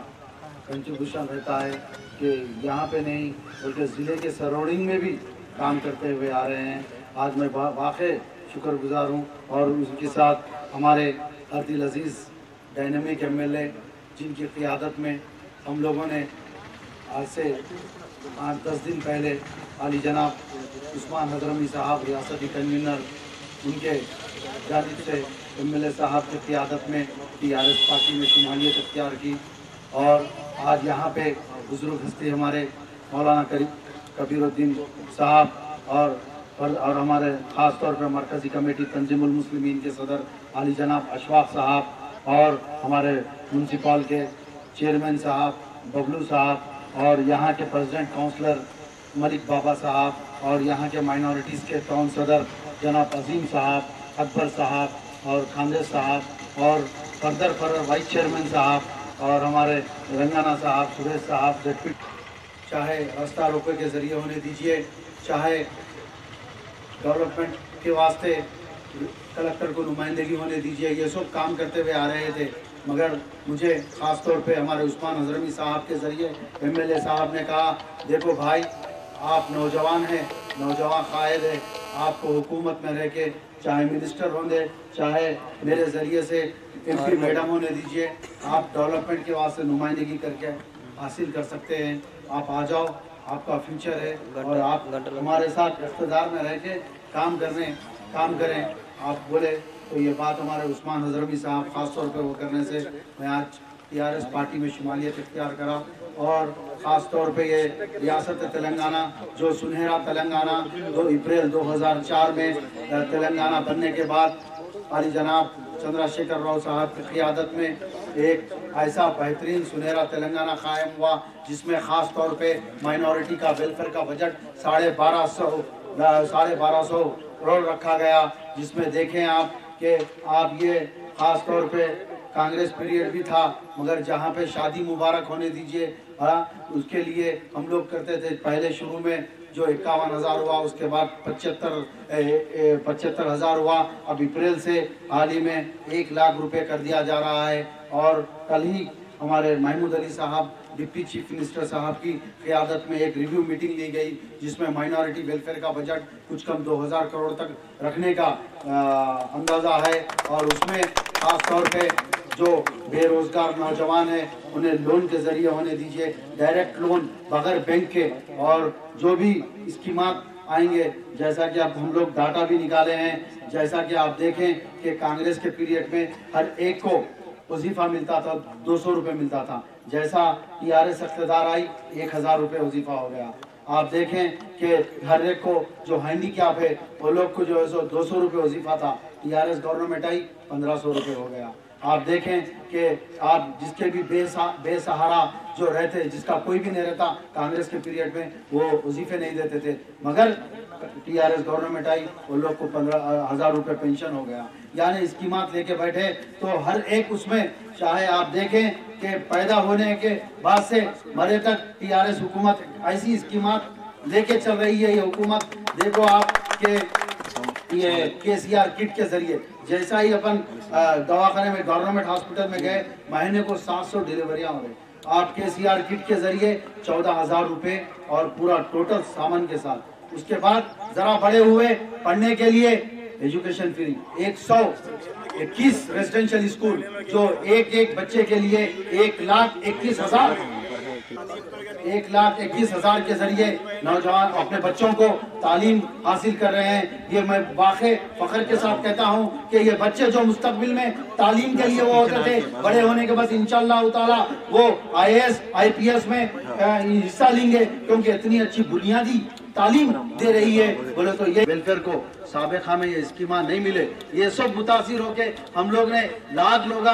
कंट्रीब्यूशन रहता है कि यहाँ पे नहीं बल्कि ज़िले के सराउंडिंग में भी काम करते हुए आ रहे हैं। आज मैं वाक़ई शुक्रगुजार हूँ और उसके साथ हमारे अर्दिल अजीज़ डायनामिक एमएलए जिनकी क़ियादत में हम लोगों ने आज से 8-10 दिन पहले आली जनाब उस्मान हजरमी साहब रियासती कन्वीनर उनके जानिब से एमएलए साहब की क़ियादत में टीआरएस पार्टी में शुमालियत इख्तियार की और आज यहाँ पे बुजुर्ग हस्ती हमारे मौलाना कबीरुद्दीन साहब और हमारे ख़ास तौर पर मरकज़ी कमेटी तंजीमुल मुस्लिमीन के सदर आली जनाब अशफाक साहब और हमारे म्यूनसिपल के चेयरमैन साहब बबलू साहब और यहाँ के प्रेसिडेंट काउंसलर मलिक बाबा साहब और यहाँ के माइनॉरिटीज़ के टाउन सदर जनाब अजीम साहब अकबर साहब और खानदेश साहब और फर्दर वाइस चेयरमैन साहब और हमारे रंगाना साहब सुरेश साहब जेडपी चाहे रास्ता रोके के ज़रिए होने दीजिए चाहे डेवलपमेंट के वास्ते कलेक्टर को नुमाइंदगी होने दीजिए, ये सब काम करते हुए आ रहे थे। मगर मुझे ख़ास तौर पे हमारे उस्मान हजरमी साहब के ज़रिए एमएलए साहब ने कहा, देखो भाई आप नौजवान हैं, नौजवान कायद है, आपको हुकूमत में रह के चाहे मिनिस्टर होंगे चाहे मेरे ज़रिए से एमपी मैडम होने दीजिए, आप डेवलपमेंट के वास्ते नुमाइंदगी करके हासिल कर सकते हैं। आप आ जाओ, आपका फ्यूचर है और आप हमारे साथ इक़्तिदार में रह के काम करें। आप बोले तो ये बात हमारे उस्मान हजरमी साहब ख़ास तौर पे वो करने से मैं आज टीआरएस पार्टी में शुमालियत इख्तियार करा और ख़ास तौर पे ये रियासत तेलंगाना जो सुनहरा तेलंगाना 2 अप्रैल 2004 में तेलंगाना बनने के बाद आली जनाब चंद्रशेखर राव साहब की क़ियादत में एक ऐसा बेहतरीन सुनहरा तेलंगाना कायम हुआ जिसमें ख़ास तौर पे माइनॉरिटी का वेलफेयर का बजट 1250 करोड़ रखा गया, जिसमें देखें आप कि आप ये ख़ास तौर पे कांग्रेस पीरियड भी था मगर जहाँ पे शादी मुबारक होने दीजिए उसके लिए हम लोग करते थे। पहले शुरू में जो 51,000 हुआ, उसके बाद 75,000 हुआ, अब अप्रैल से हाल ही में 1 लाख रुपए कर दिया जा रहा है। और कल ही हमारे महमूद अली साहब डिप्टी चीफ मिनिस्टर साहब की क़ियादत में एक रिव्यू मीटिंग ली गई जिसमें माइनॉरिटी वेलफेयर का बजट कुछ कम 2000 करोड़ तक रखने का अंदाज़ा है और उसमें ख़ास तौर पे जो बेरोज़गार नौजवान हैं उन्हें लोन के ज़रिए होने दीजिए, डायरेक्ट लोन बगैर बैंक के, और जो भी स्कीमात आएंगे जैसा कि अब हम लोग डाटा भी निकाले हैं, जैसा कि आप देखें कि कांग्रेस के पीरियड में हर एक को वजीफ़ा मिलता था, 200 रुपये मिलता था, जैसा टीआरएस इक़्तिदार आई 1000 रुपये वजीफ़ा हो गया। आप देखें कि हर एक को जो हैंडीकैप है वो लोग को जो है सो 200 रुपये वजीफ़ा था, टीआरएस गवर्नमेंट आई 1500 रुपये हो गया। आप देखें कि आप जिसके भी बेसहारा जो रहते, जिसका कोई भी नहीं रहता, कांग्रेस के पीरियड में वो वजीफे नहीं देते थे, मगर टीआरएस गवर्नमेंट आई, उन लोग को 15,000 रुपये पेंशन हो गया। यानी स्कीमात लेके बैठे तो हर एक उसमें, चाहे आप देखें कि पैदा होने के बाद से मरे तक टीआरएस हुकूमत ऐसी स्कीमात लेके चल रही है। ये हुकूमत देखो आप के ये केसीआर किट के जरिए, जैसा ही अपन दवाखाने में गवर्नमेंट हॉस्पिटल में गए, महीने को 700 डिलीवरियां हो रही। आप केसीआर किट के जरिए 14,000 रुपये और पूरा टोटल सामान के साथ। उसके बाद जरा बड़े हुए पढ़ने के लिए एजुकेशन फ्री, 121 रेजिडेंशियल स्कूल जो एक बच्चे के लिए 1,21,000 के जरिए नौजवान अपने बच्चों को तालीम हासिल कर रहे हैं। ये मैं वाक़ई फख्र के साथ कहता हूँ कि ये बच्चे जो मुस्तकबिल में तालीम के लिए वो होते थे, बड़े होने के बाद इंशाअल्लाह ताला वो IAS IPS में हिस्सा लेंगे, क्योंकि इतनी अच्छी बुनियादी तालीम दे रही है। बोले तो ये वेलफेयर को साबिक़ा में ये स्कीमा नहीं मिले, ये सब मुतासिर होके हम लोग ने लाख लोग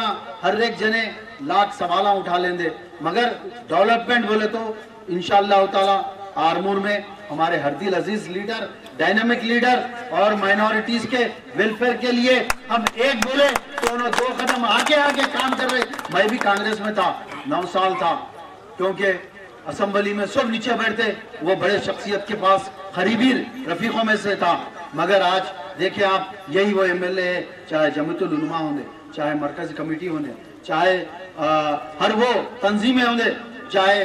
हर एक जने लाख सवाला उठा लेंगे, मगर डेवलपमेंट बोले तो इंशाअल्लाह ताला आरमूर में हमारे हरदिल अजीज लीडर, डायनामिक लीडर और माइनॉरिटीज के वेलफेयर के लिए हम एक बोले तो उन्होंने 2 कदम आगे काम कर रहे। मैं भी कांग्रेस में था, 9 साल था, क्योंकि असेंबली में सब नीचे बैठते, वो बड़े शख्सियत के पास करीबी रफीकों में से था। मगर आज देखिए आप, यही वो MLA है, चाहे जमीयतुल उलमा होंगे, चाहे मरकजी कमेटी होंगे, चाहे हर वो तंजीमें होंगे, चाहे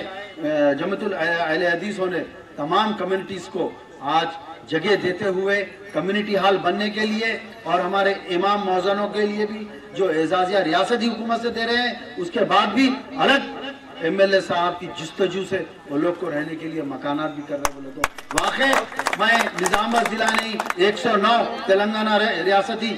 जमीयतुल अहले हदीस होंगे, तमाम कम्युनिटीज को आज जगह देते हुए कम्युनिटी हॉल बनने के लिए और हमारे इमाम मौज़नों के लिए भी जो एजाजिया रियासती हुकूमत से दे रहे हैं, उसके बाद भी अलग MLA साहब की जिस्तजू से वो लोग को रहने के लिए मकानात भी कर रहे। बोले तो वाकई मैं निजामाबाद जिला नहीं 109 तेलंगाना रियासती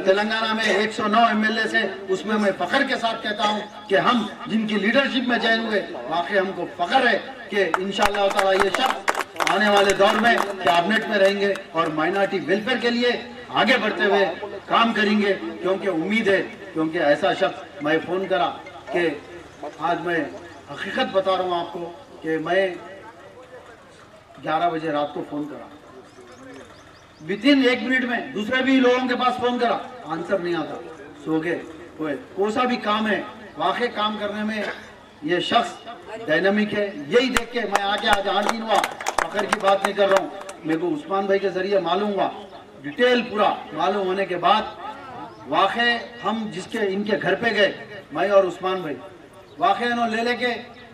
तेलंगाना में 109 MLA से, उसमें मैं फख्र के साथ कहता हूँ कि हम जिनकी लीडरशिप में जॉइन हुए, वाकई हमको फख्र है कि इंशाअल्लाह ताला ये शख्स आने वाले दौर में कैबिनेट में रहेंगे और माइनॉरिटी वेलफेयर के लिए आगे बढ़ते हुए काम करेंगे। क्योंकि उम्मीद है, क्योंकि ऐसा शख्स, मैं फ़ोन करा कि आज मैं हकीकत बता रहा हूँ आपको कि मैं 11 बजे रात को फ़ोन करा, विदिन 1 मिनट में दूसरे भी लोगों के पास फ़ोन करा, आंसर नहीं आता, सो गए। कोई सा भी काम है, वाकई काम करने में ये शख्स डायनामिक है। यही देख के मैं आगे आज 8 दिन हुआ, फखर की बात नहीं कर रहा हूँ, मेरे को उस्मान भाई के जरिए मालूम हुआ, डिटेल पूरा मालूम होने के बाद वाकई हम जिसके इनके घर पे गए, मैं और उस्मान भाई, वाकई उन्होंने लेके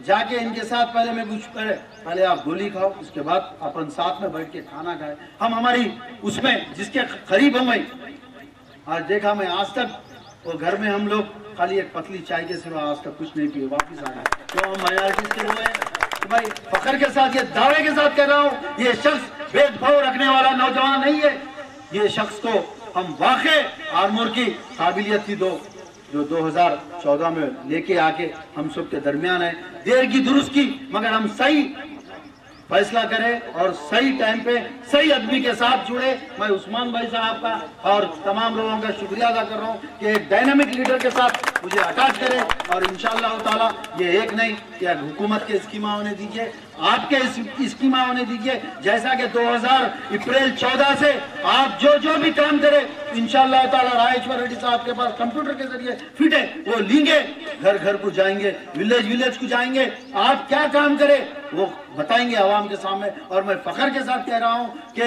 जाके इनके साथ पहले मैं कुछ करे, पहले आप गोली खाओ, उसके बाद अपन साथ में बैठ के खाना खाए। हम हमारी उसमें जिसके करीब हम भाई, आज देखा मैं आज तक वो घर में हम लोग खाली एक पतली चाय के सिवा आज तक कुछ नहीं पिए, वापिस आ गए। क्यों? हम माइनॉरिटीज के लोग हैं। तो भाई फखर के साथ, ये दावे के साथ कह रहा हूँ, ये शख्स भेदभाव रखने वाला नौजवान नहीं है। ये शख्स को हम वाकई आरमूर की काबिलियत थी जो 2014 में लेके आके हम सब के दरमियान है, देर की दुरुस्त की, मगर हम सही फैसला करें और सही टाइम पे सही आदमी के साथ जुड़े। मैं उस्मान भाई साहब का और तमाम लोगों का शुक्रिया अदा कर रहा हूँ कि एक डायनामिक लीडर के साथ मुझे अटैच करें, और इंशाअल्लाह ताला ये एक नहीं कि हुकूमत के स्कीमा होने दीजिए, आपके स्कीमा होने दीजिए। जैसा कि 2000 अप्रैल 14 से आप जो भी काम करें, इंशाअल्लाह ताला राजेश्वर रेड्डी साहब के पास कंप्यूटर के जरिए फिट है, वो लेंगे, घर घर को जाएंगे, विलेज को जाएंगे, आप क्या काम करें वो बताएंगे आवाम के सामने। और मैं फखर के साथ कह रहा हूँ कि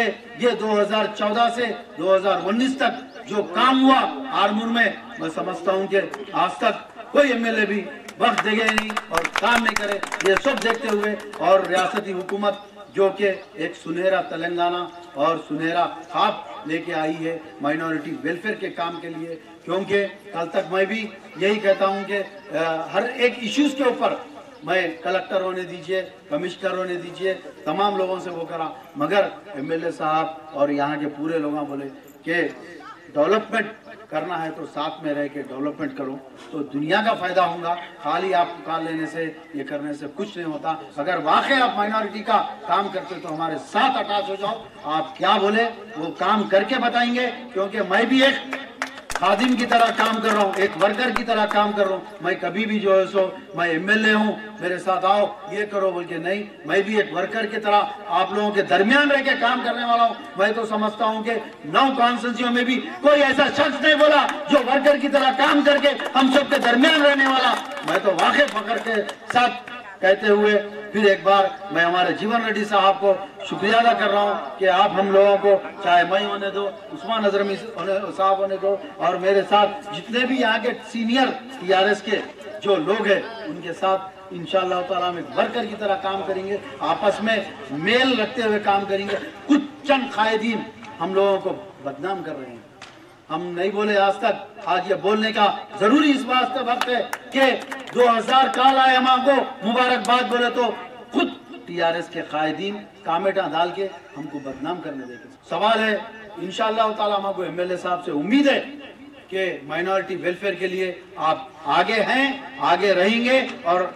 ये 2014 से 2019 तक जो काम हुआ आरमूर में, मैं समझता हूँ कि आज तक कोई MLA भी वक्त देंगे नहीं और काम नहीं करे। ये सब देखते हुए और रियासती हुकूमत जो कि एक सुनहरा तेलंगाना और सुनहरा ख्वाब लेके आई है माइनॉरिटी वेलफेयर के काम के लिए, क्योंकि कल तक मैं भी यही कहता हूं कि हर एक इश्यूज के ऊपर मैं कलेक्टर होने दीजिए, कमिश्नर होने दीजिए, तमाम लोगों से वो करा, मगर MLA साहब और यहाँ के पूरे लोग बोले कि डेवलपमेंट करना है तो साथ में रह के डेवलपमेंट करो तो दुनिया का फायदा होगा। खाली आप पुकार लेने से, ये करने से कुछ नहीं होता। अगर वाकई आप माइनॉरिटी का काम करते तो हमारे साथ अटैच हो जाओ। आप क्या बोले वो काम करके बताएंगे, क्योंकि मैं भी एक खादिम की तरह काम कर रहा हूँ, एक वर्कर की तरह काम कर रहा हूँ। मैं कभी भी जो है सो मैं एमएलए हूँ, मेरे साथ आओ ये करो बोल के नहीं, मैं भी एक वर्कर की तरह आप लोगों के दरमियान रह के काम करने वाला हूँ। मैं तो समझता हूँ कि 9 कॉन्स्टिट्यूंसियों में भी कोई ऐसा शख्स नहीं बोला जो वर्कर की तरह काम करके हम सबके दरमियान रहने वाला। मैं तो वाकई फख्र के साथ कहते हुए फिर एक बार मैं हमारे जीवन रेड्डी साहब को शुक्रिया अदा कर रहा हूं कि आप हम लोगों को, चाहे मैं होने दो, उस्मान अजरमी साहब होने दो, और मेरे साथ जितने भी यहाँ के सीनियर टीआरएस के जो लोग हैं उनके साथ इंशाअल्लाह ताला हम एक वर्कर की तरह काम करेंगे, आपस में मेल रखते हुए काम करेंगे। कुछ चंद कायदीन हम लोगों को बदनाम कर रहे हैं, हम नहीं बोले आज तक, आज ये बोलने का जरूरी इस वास्ते वक्त है कि 2000 काल आए हम आपको मुबारकबाद बोले तो खुद टीआरएस के कायदीन कामेटा डाल के हमको बदनाम करने देंगे। सवाल है इंशाअल्लाह ताला हमको एमएलए साहब से उम्मीद है कि माइनॉरिटी वेलफेयर के लिए आप आगे हैं, आगे रहेंगे और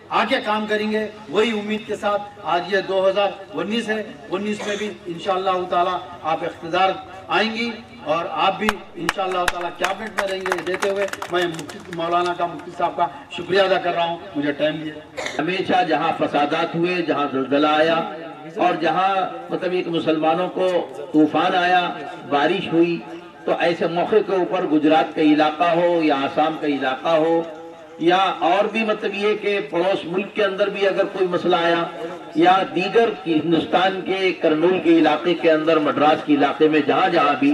आगे काम करेंगे। वही उम्मीद के साथ आज ये 2019 है, 19 में भी इंशाअल्लाह ताला आप इख्तिदार आएंगी और आप भी इंशाअल्लाह ताला कैबिनेट में रहेंगे। देते हुए मैं मौलाना का मुफ्ती साहब का शुक्रिया अदा कर रहा हूँ, मुझे टाइम दिया। हमेशा जहाँ फसादात हुए, जहाँ ज़लज़ला आया और जहाँ मतलब एक मुसलमानों को तूफान आया, बारिश हुई, तो ऐसे मौके के ऊपर गुजरात का इलाका हो या आसाम का इलाका हो या और भी मतलब ये कि पड़ोस मुल्क के अंदर भी अगर कोई मसला आया या दीगर हिंदुस्तान के करनूल के इलाके के अंदर, मद्रास के इलाके में जहाँ जहाँ भी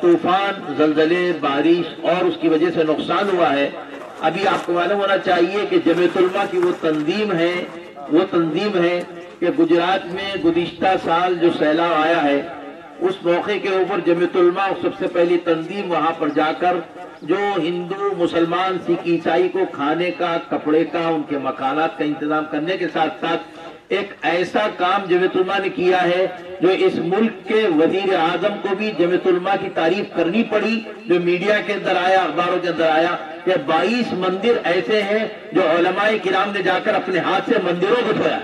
तूफान, जलजले, बारिश और उसकी वजह से नुकसान हुआ है, अभी आपको मालूम होना चाहिए कि जमीयत उलमा की वो तंजीम है कि गुजरात में गुज़िश्ता साल जो सैलाब आया है उस मौके के ऊपर जमीयत उलमा सबसे पहली तंजीम वहां पर जाकर जो हिंदू, मुसलमान, सिख, ईसाई को खाने का, कपड़े का, उनके मकानात का इंतजाम करने के साथ साथ एक ऐसा काम जमीयत उलमा ने किया है जो इस मुल्क के वजीर आजम को भी जमीयत उलमा की तारीफ करनी पड़ी। जो मीडिया के अंदर आया, अखबारों के अंदर आया कि 22 मंदिर ऐसे हैं जो उलमाए किराम ने जाकर अपने हाथ से मंदिरों को धोया।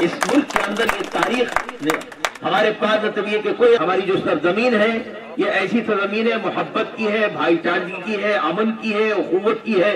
इस मुल्क के अंदर ये तारीख ने हमारे पास मतलब ये कि कोई हमारी जो सरजमीन है ये ऐसी सरजमीन है, मोहब्बत की है, भाईचारे की है, अमन की है, उखुवत की है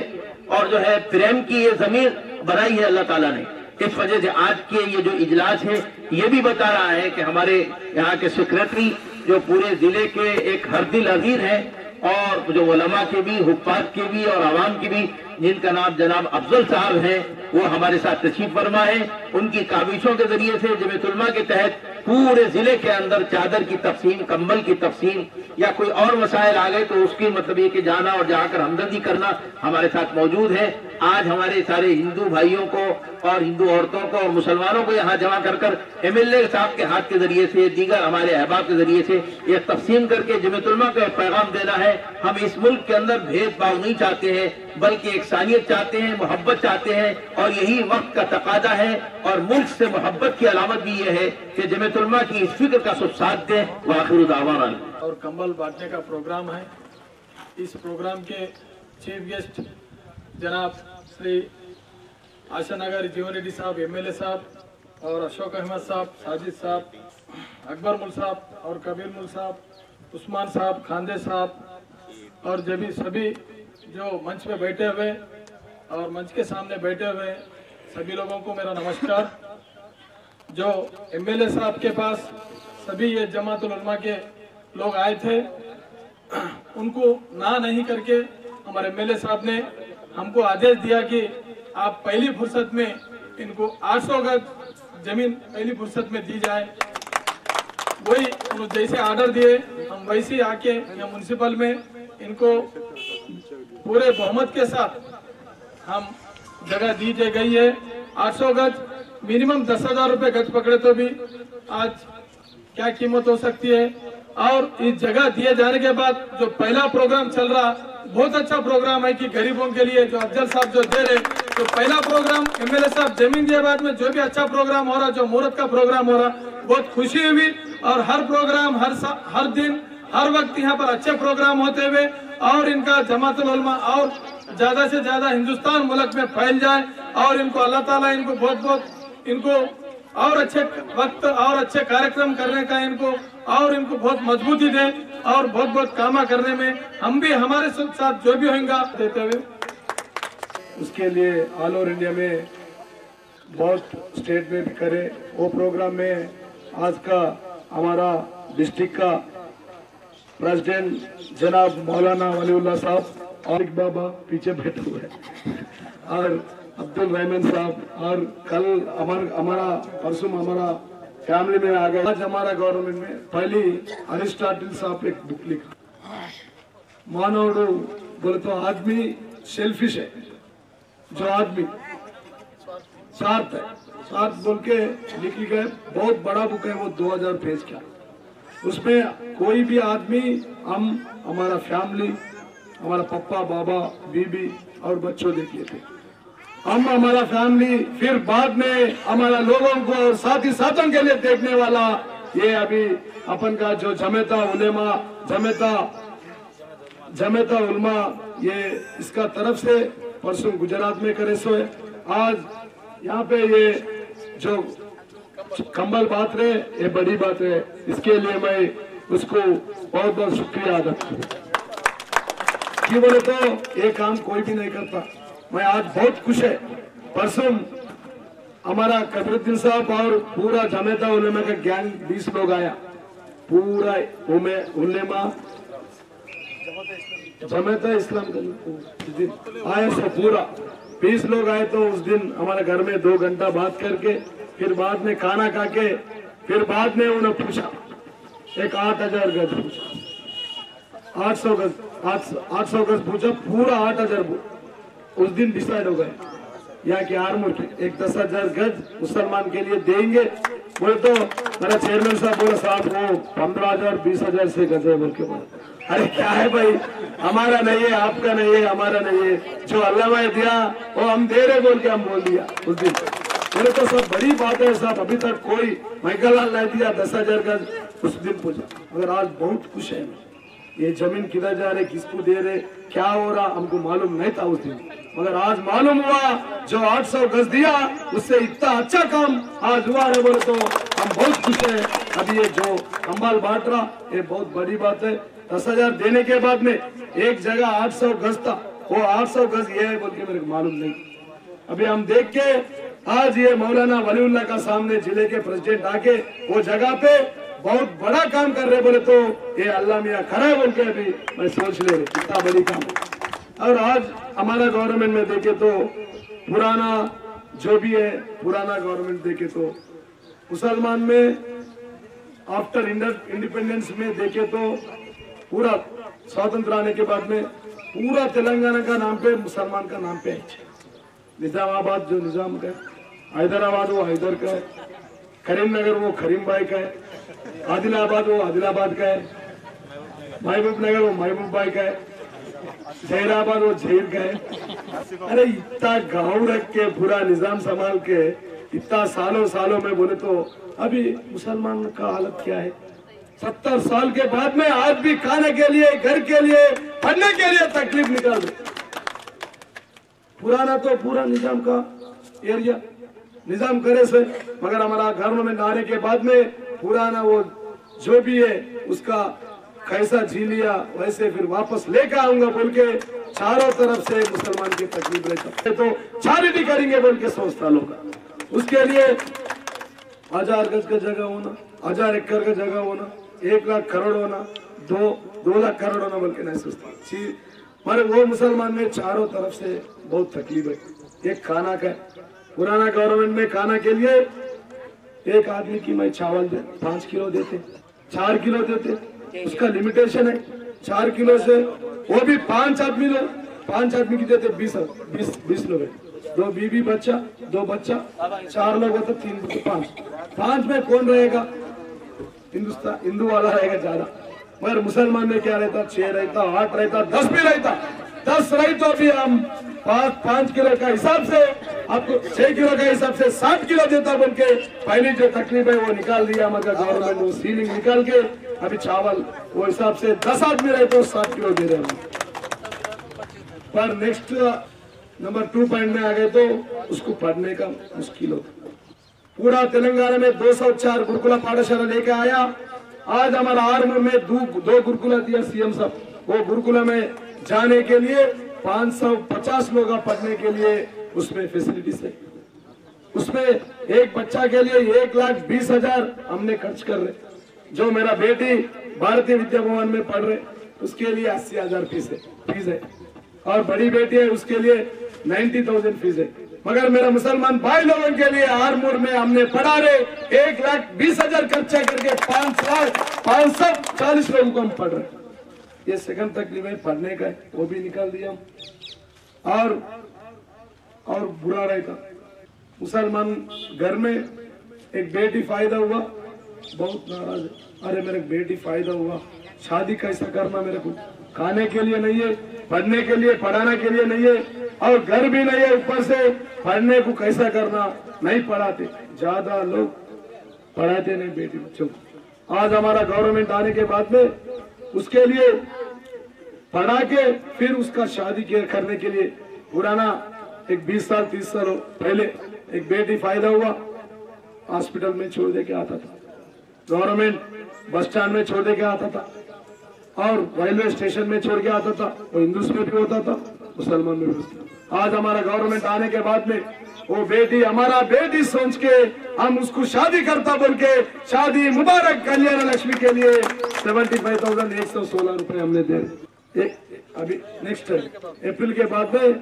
और जो है प्रेम की ये जमीन बनाई है अल्लाह ताला ने। इस वजह से आज के ये जो इजलास है ये भी बता रहा है कि हमारे यहाँ के सेक्रेटरी जो पूरे जिले के एक हरदिल अजीज है और जो उलमा के भी, हुफ्फाज के भी और आवाम के भी, जिनका नाम जनाब अफजल साहब है, वो हमारे साथ तशरीफ फरमा है। उनकी काविशों के जरिए से जमीयत उलमा के तहत पूरे जिले के अंदर चादर की तकसीम, कंबल की तकसीम या कोई और मसाइल आ गए तो उसकी मतलब ये कि जाना और जाकर हमदर्दी करना हमारे साथ मौजूद है। आज हमारे सारे हिंदू भाइयों को और हिंदू औरतों को और मुसलमानों को यहाँ जमा कर एमएलए साहब के हाथ के जरिए से, दीगर हमारे अहबाब के जरिए से ये तकसीम करके जमीयत उलमा को पैगाम देना है। हम इस मुल्क के अंदर भेदभाव नहीं चाहते हैं बल्कि एकसानियत चाहते हैं, मोहब्बत चाहते हैं और यही वक्त का तकादा है। और मुल्क से मोहब्बत की अलामत भी ये है कि जमीयत उलमा की इस फिक्र का सब साथ दें। वाखिर दावाना और कंबल बांटने का प्रोग्राम है। इस प्रोग्राम के चीफ गेस्ट जनाब श्री आशा नगर जीवन रेड्डी साहब, एमएलए साहब और अशोक अहमद साहब, साजिद साहब, अकबर मुल साहब और कबीर मुल साहब, उस्मान साहब, खांदे साहब और सभी जो मंच पे बैठे हुए और मंच के सामने बैठे हुए सभी लोगों को मेरा नमस्कार। जो एमएलए साहब के पास सभी ये जमातुल उलमा के लोग आए थे, उनको ना नहीं करके हमारे एमएलए साहब ने हमको आदेश दिया कि आप पहली फुर्सत में इनको 800 गज जमीन पहली फुर्सत में दी जाए। वही जैसे ऑर्डर दिए हम वैसे ही आके यहाँ म्यूनसिपल में इनको पूरे बहुमत के साथ हम जगह दी गई है। 800 गज मिनिमम 10,000 रुपए गज पकड़े तो भी आज क्या कीमत हो सकती है। और इस जगह दिए जाने के बाद जो पहला प्रोग्राम चल रहा बहुत अच्छा प्रोग्राम है कि गरीबों के लिए जो अफजल साहब जो दे रहे, तो पहला प्रोग्राम एमएलए साहब जमीन दिए बाद में जो भी अच्छा प्रोग्राम हो रहा, जो मुहूर्त का प्रोग्राम हो रहा, बहुत खुशी हुई। और हर प्रोग्राम हर दिन हर वक्त यहाँ पर अच्छे प्रोग्राम होते हुए और इनका जमातुल उलमा और ज्यादा से ज्यादा हिंदुस्तान मुल्क में फैल जाए और इनको अल्लाह ताला इनको बहुत बहुत इनको और अच्छे वक्त और अच्छे कार्यक्रम करने का इनको और इनको बहुत मजबूती दे और बहुत बहुत काम करने में हम भी हमारे साथ जो भी होगा देते हुए उसके लिए ऑल ओवर इंडिया में बहुत स्टेट में भी करे। वो प्रोग्राम में आज का हमारा डिस्ट्रिक्ट का प्रेसिडेंट जनाब मौलाना वलीउल्लाह साहब और एक बाबा पीछे बैठे हुए हैं और अब्दुल रहमान साहब और कल हमारा परसों हमारा फैमिली में आ गए। आज हमारा गवर्नमेंट में पहली अरिस्टोटल साहब एक बुक लिखा, मानव बोले तो आदमी सेल्फिश है, जो आदमी स्वार्थ है, स्वार्थ बोल के लिखी गए। बहुत बड़ा बुक है वो, 2000 पेज का। उसमें कोई भी आदमी, हम हमारा फैमिली, हमारा पप्पा बाबा बीबी और बच्चों देख लेते, हम हमारा फैमिली, फिर बाद में हमारा लोगों को और साथी साथों के लिए देखने वाला ये अभी अपन का जो जमेता उलेमा जमेता उलमा ये इसका तरफ से परसों गुजरात में करे सो है। आज यहाँ पे ये जो कंबल बात रहे ये बड़ी बात है, इसके लिए मैं उसको बहुत बहुत शुक्रिया अदा क्यों बोले तो ये काम कोई भी नहीं करता। मैं आज बहुत खुश है। परसों हमारा कबरुद्दीन साहब और पूरा जमेता उलेमा का गैंग 20 लोग आया, पूरा उलेमा जमेता इस्लाम दिन आया सो पूरा 20 लोग आए। तो उस दिन हमारे घर में 2 घंटा बात करके फिर बाद में खाना खा के फिर बाद में उन्हें पूछा, एक 8000 गज पूछा, 800 गज पूछा, पूरा 8000 उस दिन डिसाइड हो गए। यहाँ की आर्मी एक 10,000 गज मुसलमान के लिए देंगे बोले तो मेरा चेयरमैन साहब बोला साहब वो 15,000 20,000 से गज है बोल के बोला। अरे क्या है भाई, हमारा नहीं है, आपका नहीं है, हमारा नहीं है, जो अल्लाह ने दिया वो हम दे रहे बोल के हम बोल दिया उस दिन। बोले तो सब बड़ी बात है साहब, अभी तक कोई महंगालाल नहीं दिया 10,000 गज उस दिन पूछा। मगर आज बहुत खुश है, ये जमीन किधर जा रहे, किसको दे रहे, क्या हो रहा हमको मालूम नहीं था उस दिन, मगर आज मालूम हुआ जो 800 गज दिया उससे इतना अच्छा काम आज हुआ है बोले तो हम बहुत खुश है। अभी ये जो कंबल बांट रहा ये बहुत बड़ी बात है। 10,000 देने के बाद में एक जगह 800 गज था, वो 800 गज ये है बोल के मेरे को मालूम नहीं। अभी हम देख के आज ये मौलाना वलीउल्लाह का सामने जिले के प्रेसिडेंट आके वो जगह पे बहुत बड़ा काम कर रहे बोले तो ये अल्लाह मियाँ खड़ा है बोल के अभी मैं सोच ले कितना बड़ी काम है। और आज हमारा गवर्नमेंट में देखे तो पुराना जो भी है, पुराना गवर्नमेंट देखे तो मुसलमान में आफ्टर इंडिपेंडेंस में देखे तो पूरा स्वतंत्र आने के बाद में पूरा तेलंगाना का नाम पे मुसलमान का नाम पे है। निजामाबाद जो निजाम का है, हैदराबाद वो हैदर का है, करीमनगर वो करीम भाई का है, आदिलाबाद वो आदिलाबाद का है, महबूब नगर वो महबूब भाई का है, जहीराबाद वो जहीर का है। अरे इतना गाँव रख के पूरा निजाम संभाल के इतना सालों में बोले तो अभी मुसलमान का हालत क्या है। 70 साल के बाद में आज भी खाने के लिए, घर के लिए, पढ़ने के लिए तकलीफ निकाल रहे। पुराना तो पूरा निजाम का एरिया निजाम करे से, मगर हमारा गवर्नमेंट आने के बाद में पुराना वो जो भी है उसका कैसा जी लिया वैसे फिर वापस लेकर आऊंगा बोल के चारों तरफ से मुसलमान की तकलीफ रहता तो चैरिटी करेंगे बोल के सोचता लोग। उसके लिए 1000 गज का जगह होना, 1000 एकड़ का जगह होना, 1 लाख करोड़ होना, 2 लाख करोड़ होना बोल के नहीं सोचता। मगर वो मुसलमान में चारों तरफ से बहुत तकलीफ है। एक खाना का पुराना गवर्नमेंट में खाना के लिए एक आदमी की मैं चावल 5 किलो देते, 4 किलो देते, उसका लिमिटेशन है 4 किलो से, वो भी 5 आदमी की देते 20 लोग है, 2 बीबी बच्चा 2 बच्चा, 4 लोग होते 3 5 में कौन रहेगा, हिंदू वाला रहेगा ज्यादा। मगर मुसलमान में क्या रहता, 6 रहता, 8 रहता, 10 भी रहता, 10 रही तो भी हम 5 किलो का हिसाब से आपको 6 किलो का हिसाब से 60 किलो देता बोल के पहली जो तकलीफ है वो निकाल दिया। मगर गवर्नमेंट वो सीलिंग निकाल के अभी चावल वो हिसाब से 10 आदमी रहे तो 60 किलो दे रहे हैं। पर नेक्स्ट नंबर 2 पॉइंट में आ गए तो उसको पढ़ने का मुश्किल होता। पूरा तेलंगाना में 204 गुरुकुला पाठशाला लेके आया। आज हमारा आर्मूर में दो गुरुकुला दिया सीएम साहब। वो गुरुकुला में जाने के लिए 550 लोग पढ़ने के लिए उसमें फैसिलिटीज है। उसमें एक बच्चा के लिए 1,20,000 हमने खर्च कर रहे। जो मेरा बेटी भारतीय विद्या भवन में पढ़ रहे उसके लिए 80,000 फीस है और बड़ी बेटी है उसके लिए 90,000 फीस है। मगर मेरा मुसलमान भाई लोगों के लिए आरमूर में हमने पढ़ा रहे 1,20,000 खर्चा करके 540 लोगों को हम पढ़ रहे। ये सेकंड तकलीफ है पढ़ने का, वो भी निकाल दिया। और बुरा रहता मुसलमान घर में एक बेटी फायदा हुआ, बहुत नाराज है। अरे मेरे बेटी फायदा हुआ, शादी कैसा करना, मेरे को खाने के लिए नहीं है, पढ़ने के लिए पढ़ाने के लिए नहीं है और घर भी नहीं है, ऊपर से पढ़ने को कैसा करना, नहीं पढ़ाते। ज्यादा लोग पढ़ाते नहीं बेटी बच्चों को। आज हमारा गवर्नमेंट आने के बाद में उसके लिए पढ़ा के फिर उसका शादी करने के लिए पुराना एक 20 साल 30 साल पहले एक बेटी फायदा हुआ, हॉस्पिटल में छोड़ दे के आता था, गवर्नमेंट बस स्टैंड में छोड़ दे के आता था और रेलवे स्टेशन में छोड़ के आता था। वो हिंदुस्तान में भी होता था, मुसलमान में भी होता था। आज हमारा गवर्नमेंट आने के बाद में वो बेटी हमारा बेटी सोच के हम उसको शादी करता बोल के शादी मुबारक कल्याण लक्ष्मी के लिए 75,116 रुपए हमने दे। अभी नेक्स्ट अप्रैल के बाद में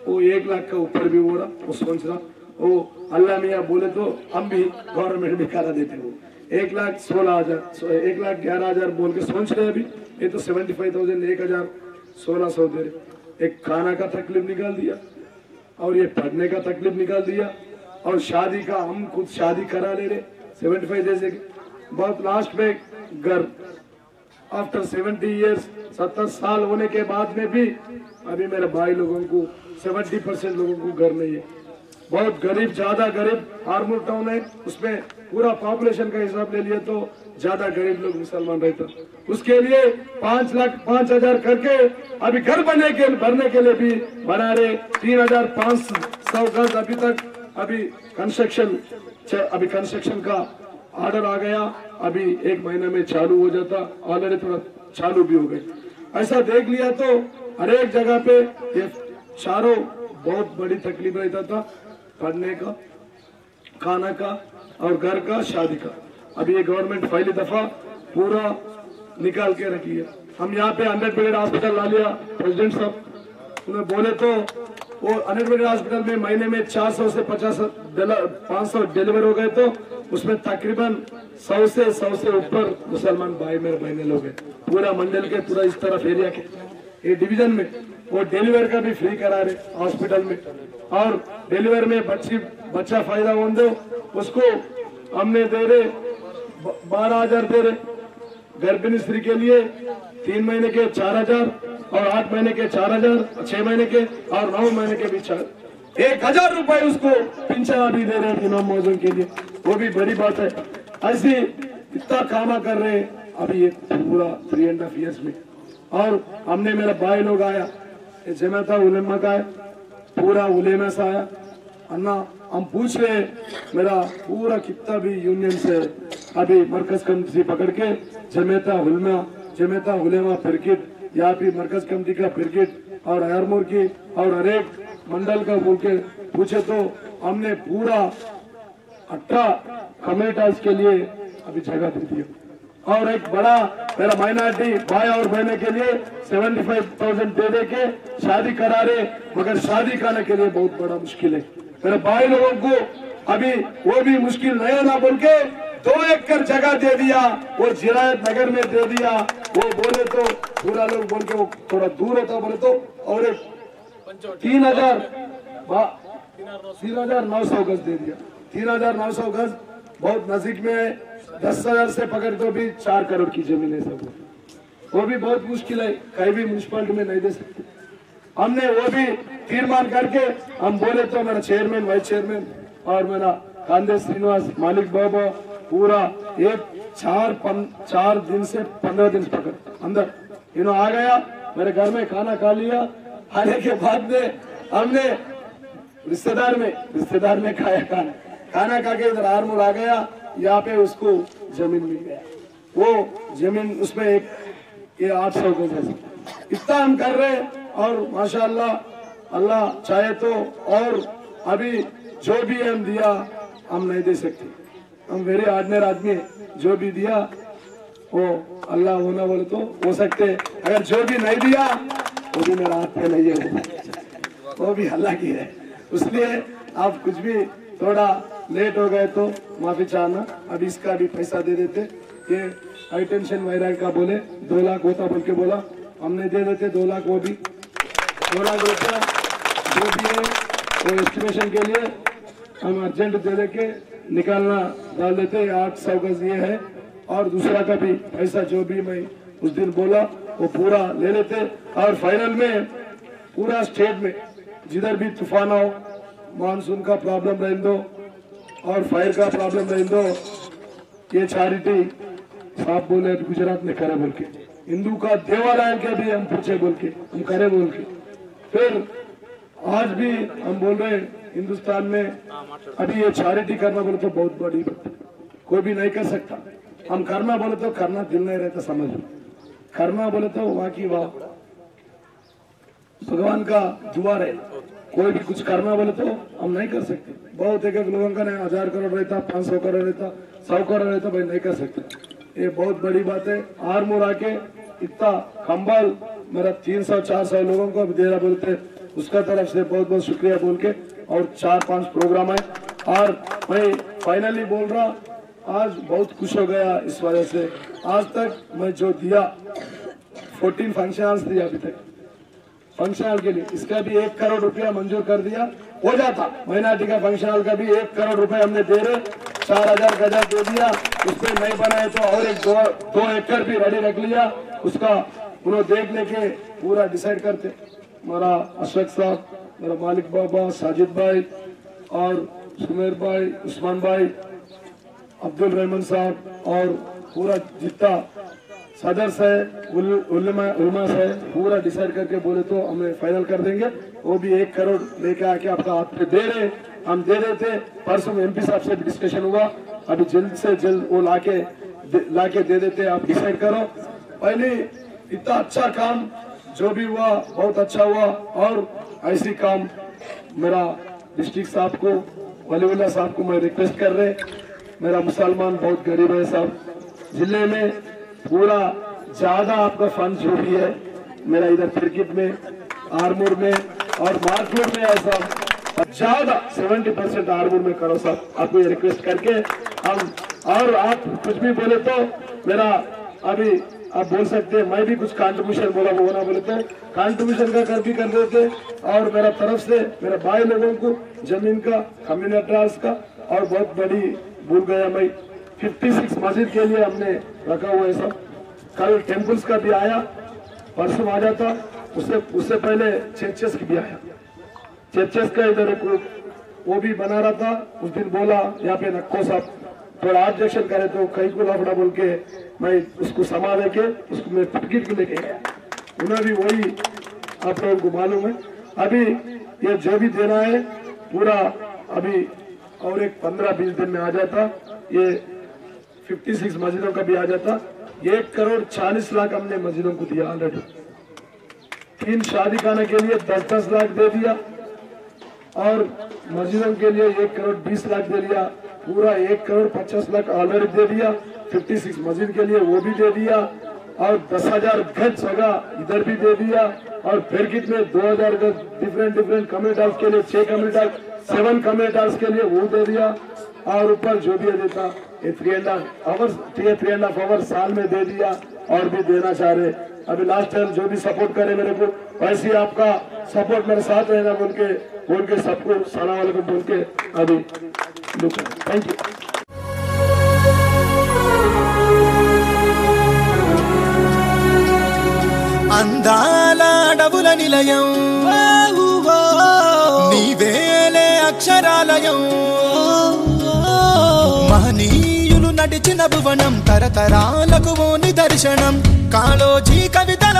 वो 1 लाख का ऊपर भी हो रहा, वो सोच रहा वो अल्लाह मियाँ बोले तो हम भी गवर्नमेंट भी करा देते। वो 1,16,000 1,11,000 बोल के सोच रहे अभी, ये तो 75,000 1,1600 दे रहे। एक खाना का तकलीफ निकाल दिया और ये पढ़ने का तकलीफ निकाल दिया और शादी का हम खुद शादी करा ले रहे 75 जैसे बहुत लास्ट में घर आफ्टर 70 इयर्स 70 साल होने के बाद में भी अभी मेरे भाई लोगों को 70% लोगों को घर नहीं है। बहुत गरीब, ज्यादा गरीब आरमूर टाउन है, उसमें पूरा पॉपुलेशन का हिसाब ले लिए तो ज्यादा गरीब लोग मुसलमान रहता। उसके लिए 5,05,000 करके अभी घर भरने के लिए भी बना रहे। 3,500 गज अभी तक अभी कंस्ट्रक्शन का ऑर्डर आ गया, अभी 1 महीने में चालू हो जाता, ऑलरेडी थोड़ा चालू भी हो गए। ऐसा देख लिया तो हर एक जगह पे ये चारों बहुत बड़ी तकलीफ रहता था, पढ़ने का, खाना का और घर का, शादी का। अभी ये गवर्नमेंट पहली दफा पूरा निकाल के रखी है। हम यहाँ पे 100 बेड हॉस्पिटल ला लिया, प्रेसिडेंट साहब उन्हें बोले तो वो 100 बेड हॉस्पिटल में महीने में 400 से 500 डिलीवर हो गए, तो उसमें तकरीबन 100 से ऊपर मुसलमान भाई मेरे बहने लोग हैं। पूरा मंडल के पूरा इस तरफ एरिया के ये डिवीजन में वो डिलीवर का भी फ्री करा रहे हॉस्पिटल में। और डिलीवर में बच्चा फायदा हो दो उसको हमने दे रहे 12,000 दे रहे। गर्भिणी स्त्री के लिए 3 महीने के 4,000 और 8 महीने के 4,000, 6 महीने के और 9 महीने के भी 1,000 रुपए उसको पिंचा भी दे रहे हैं इमाम मौजूद के लिए। वो भी बड़ी बात है। ऐसी इतना कामा कर रहे हैं अभी ये पूरा 3.5 years में। और हमने मेरा भाई लोग आया, जमात उलेमा का है, पूरा उलेमा से आया अन्ना, हम पूछ रहे मेरा पूरा कितना भी यूनियन से अभी मरकज कमेटी से पकड़ के जमात उलेमा फिरकिट या फिर मरकज कमेटी का फिरकिट और आरमूर की और हर एक मंडल का बोल के पूछे तो हमने पूरा 18 कम्युनिटीज के लिए अभी जगह दे दिया। और एक बड़ा मेरा माइनॉरिटी भाई और बहने के लिए 75,000 दे के शादी करा रहे, मगर शादी करने के लिए बहुत बड़ा मुश्किल है। मेरे भाई लोगों को अभी वो भी मुश्किल नहीं ना बोल के 2 एकड़ जगह दे दिया, वो जिरायत नगर में दे दिया। वो बोले तो पूरा लोग बोल के वो थोड़ा दूर होता बोले तो, और एक 3,900 गज दे दिया। 3,900 गज बहुत नजदीक में है, 10,000 से पकड़ तो भी 4 करोड़ की जमीन है सब। वो भी बहुत मुश्किल है, कहीं भी म्यूनसिपालिटी में नहीं दे सकते। हमने वो भी तीर्मान करके हम बोले तो मेरा चेयरमैन, वाइस चेयरमैन और मेरा कांदे श्रीनिवास, मालिक बाबा पूरा एक 4 दिन से 15 दिन पकड़ अंदर इन्हों आ गया, मेरे घर में खाना खा लिया। आने के बाद में हमने रिश्तेदार में खाया खाना, खाना खा के इधर आरमूर आ गया, यहाँ पे उसको जमीन मिल गया, वो जमीन उसमें एक ये 800 गज है। इतना हम कर रहे हैं और माशाअल्लाह अल्लाह चाहे तो और अभी जो भी हम दिया हम नहीं दे सकते, हम वेरी ऑर्डिनरी आदमी, जो भी दिया वो अल्लाह होना बोले तो हो सकते, अगर जो भी नहीं दिया वो भी मेरा हाथ पे नहीं है, वो भी अल्लाह की है। इसलिए आप कुछ भी थोड़ा लेट हो गए तो माफी चाहना। अब इसका भी पैसा दे देते, ये हाई टेंशन वायरल का बोले 2 लाख होता बोल के बोला, हमने दे देते 2 लाख, वो भी 2 लाख रुपया जो भी है वो एस्टिमेशन के लिए हम अर्जेंट दे दे के निकालना डाल देते। 800 गज ये है और दूसरा का भी पैसा जो भी मैं उस दिन बोला वो पूरा ले लेते। और फाइनल में पूरा स्टेट में जिधर भी तूफान आओ, मानसून का प्रॉब्लम रहने दो और फायर का प्रॉब्लम रहने दो, ये चैरिटी साहब बोले गुजरात में करे बोल के, हिंदू का देवालय के भी हम पूछे बोल के हम करे बोल के, फिर आज भी हम बोल रहे हैं हिंदुस्तान में अभी ये चैरिटी करना बोले तो बहुत बड़ी बात, कोई भी नहीं कर सकता। हम करना बोले तो करना दिल नहीं रहता, समझ लो, करना बोले तो वहाँ की वाह भगवान का द्वार है, कोई भी कुछ करना बोले तो हम नहीं कर सकते। बहुत एक लोगों का नहीं 1000 करोड़ रहता, 500 करोड़ रहता, 100 करोड़ रहता, भाई नहीं कर सकते, ये बहुत बड़ी बात है। आरमूर आके इतना कंबल मेरा 300-400 लोगों को दे रहा बोलते, उसका तरफ से बहुत बहुत शुक्रिया बोल के, और 4-5 प्रोग्राम है। और मैं फाइनली बोल रहा, आज बहुत खुश हो गया इस वजह से, आज तक मैं जो दिया 14 फंक्शन दिया अभी तक फंक्शन हॉल के लिए, इसका भी 1 करोड़ रुपया मंजूर कर दिया, हो जाता माइनॉरिटी का फंक्शन हॉल का भी 1 करोड़ रुपए हमने दे रहे, 4000 गजा दे दिया, उसपे नहीं बनाए तो और एक 2 एकड़ भी रेडी रख लिया, उसका उन्होंने देख लेके पूरा डिसाइड करते। हमारा अशरफ साहब, मेरा मालिक बाबा, साजिद भाई और सुमेर भाई, उस्मान भाई, अब्दुल रहमान साहब और पूरा जितना सदर से उलमा से पूरा डिसाइड करके बोले तो हमें फाइनल कर देंगे, वो भी 1 करोड़ लेके आके आपका हाथ पे दे रहे, हम दे रहे थे। परसों में MP साहब से भी डिस्कशन हुआ, अभी जल्द से जल्द वो लाके दे देते, आप डिसाइड करो। पहले इतना अच्छा काम जो भी हुआ बहुत अच्छा हुआ, और ऐसी काम मेरा डिस्ट्रिक्ट साहब को, वलीउल्लाह साहब को मैं रिक्वेस्ट कर रहे, मेरा मुसलमान बहुत गरीब है साहब, जिले में पूरा ज्यादा आपका फंड जो भी है मेरा इधर फिरकिट में, आरमूर में और मार्कपुर में है साहब, ज्यादा 70% आरमूर में करो साहब, आपको ये रिक्वेस्ट करके हम, और आप कुछ भी बोले तो मेरा अभी आप बोल सकते हैं, मैं भी कुछ कंट्रीब्यूशन बोला वो ना बोले तो कंट्रीब्यूशन का कर देते, और मेरा तरफ से मेरे भाई लोगों को जमीन का, कम्युनिटी का, और बहुत बड़ी भूल गया मैं 56 मस्जिद के लिए हमने रखा हुआ है सब। कल टेम्पल्स का भी आया, परसों आ जाता, उससे पहले चर्चेस की भी आया, चर्चेस का इधर एक वो भी बना रहा था, उस दिन बोला यहाँ पे नक्को साहब थोड़ा ऑब्जेक्शन करे तो कहीं को लाफड़ा बोल के मैं उसको समा दे के उसको मैं टिकट के लेके गया, उन्हें भी वही आप लोगों को मालूम है। अभी ये जो भी देना है पूरा अभी और एक 15-20 दिन में आ जाता, ये 56 मस्जिदों का भी आ जाता। 1 करोड़ 40 लाख हमने मस्जिदों को दिया ऑलरेडी, 3 शादी खाने के लिए 10-10 लाख दे दिया, और मस्जिदों के लिए 1 करोड़ 20 लाख दे दिया, पूरा 1 करोड़ 50 लाख ऑलरेडी दे दिया, 56 मस्जिद के लिए वो भी दे दिया, और 10,000 गज जगह इधर भी दे दिया, और फिरकिट में 2,000 गज डिफरेंट कम्युनिटीज के लिए 6 कम्युनिटीज 7 कम्युनिटीज के लिए वो दे दिया, और ऊपर जो भी देता ये 3.5 आवर्स साल में दे दिया, और भी देना चाह रहे। अभी लास्ट टाइम जो भी सपोर्ट करे मेरे को, वैसे आपका सपोर्ट मेरे साथ रहेगा बोल के सबको सलाम वालेकुम बोल के अभी थैंक यू। అందాల అడవుల నిలయం నీవేలే అక్షరాలయం మహనీయులు నడిచిన భువనం తరతరాలకు ఓ నిదర్శనం కాళోజీ కవితల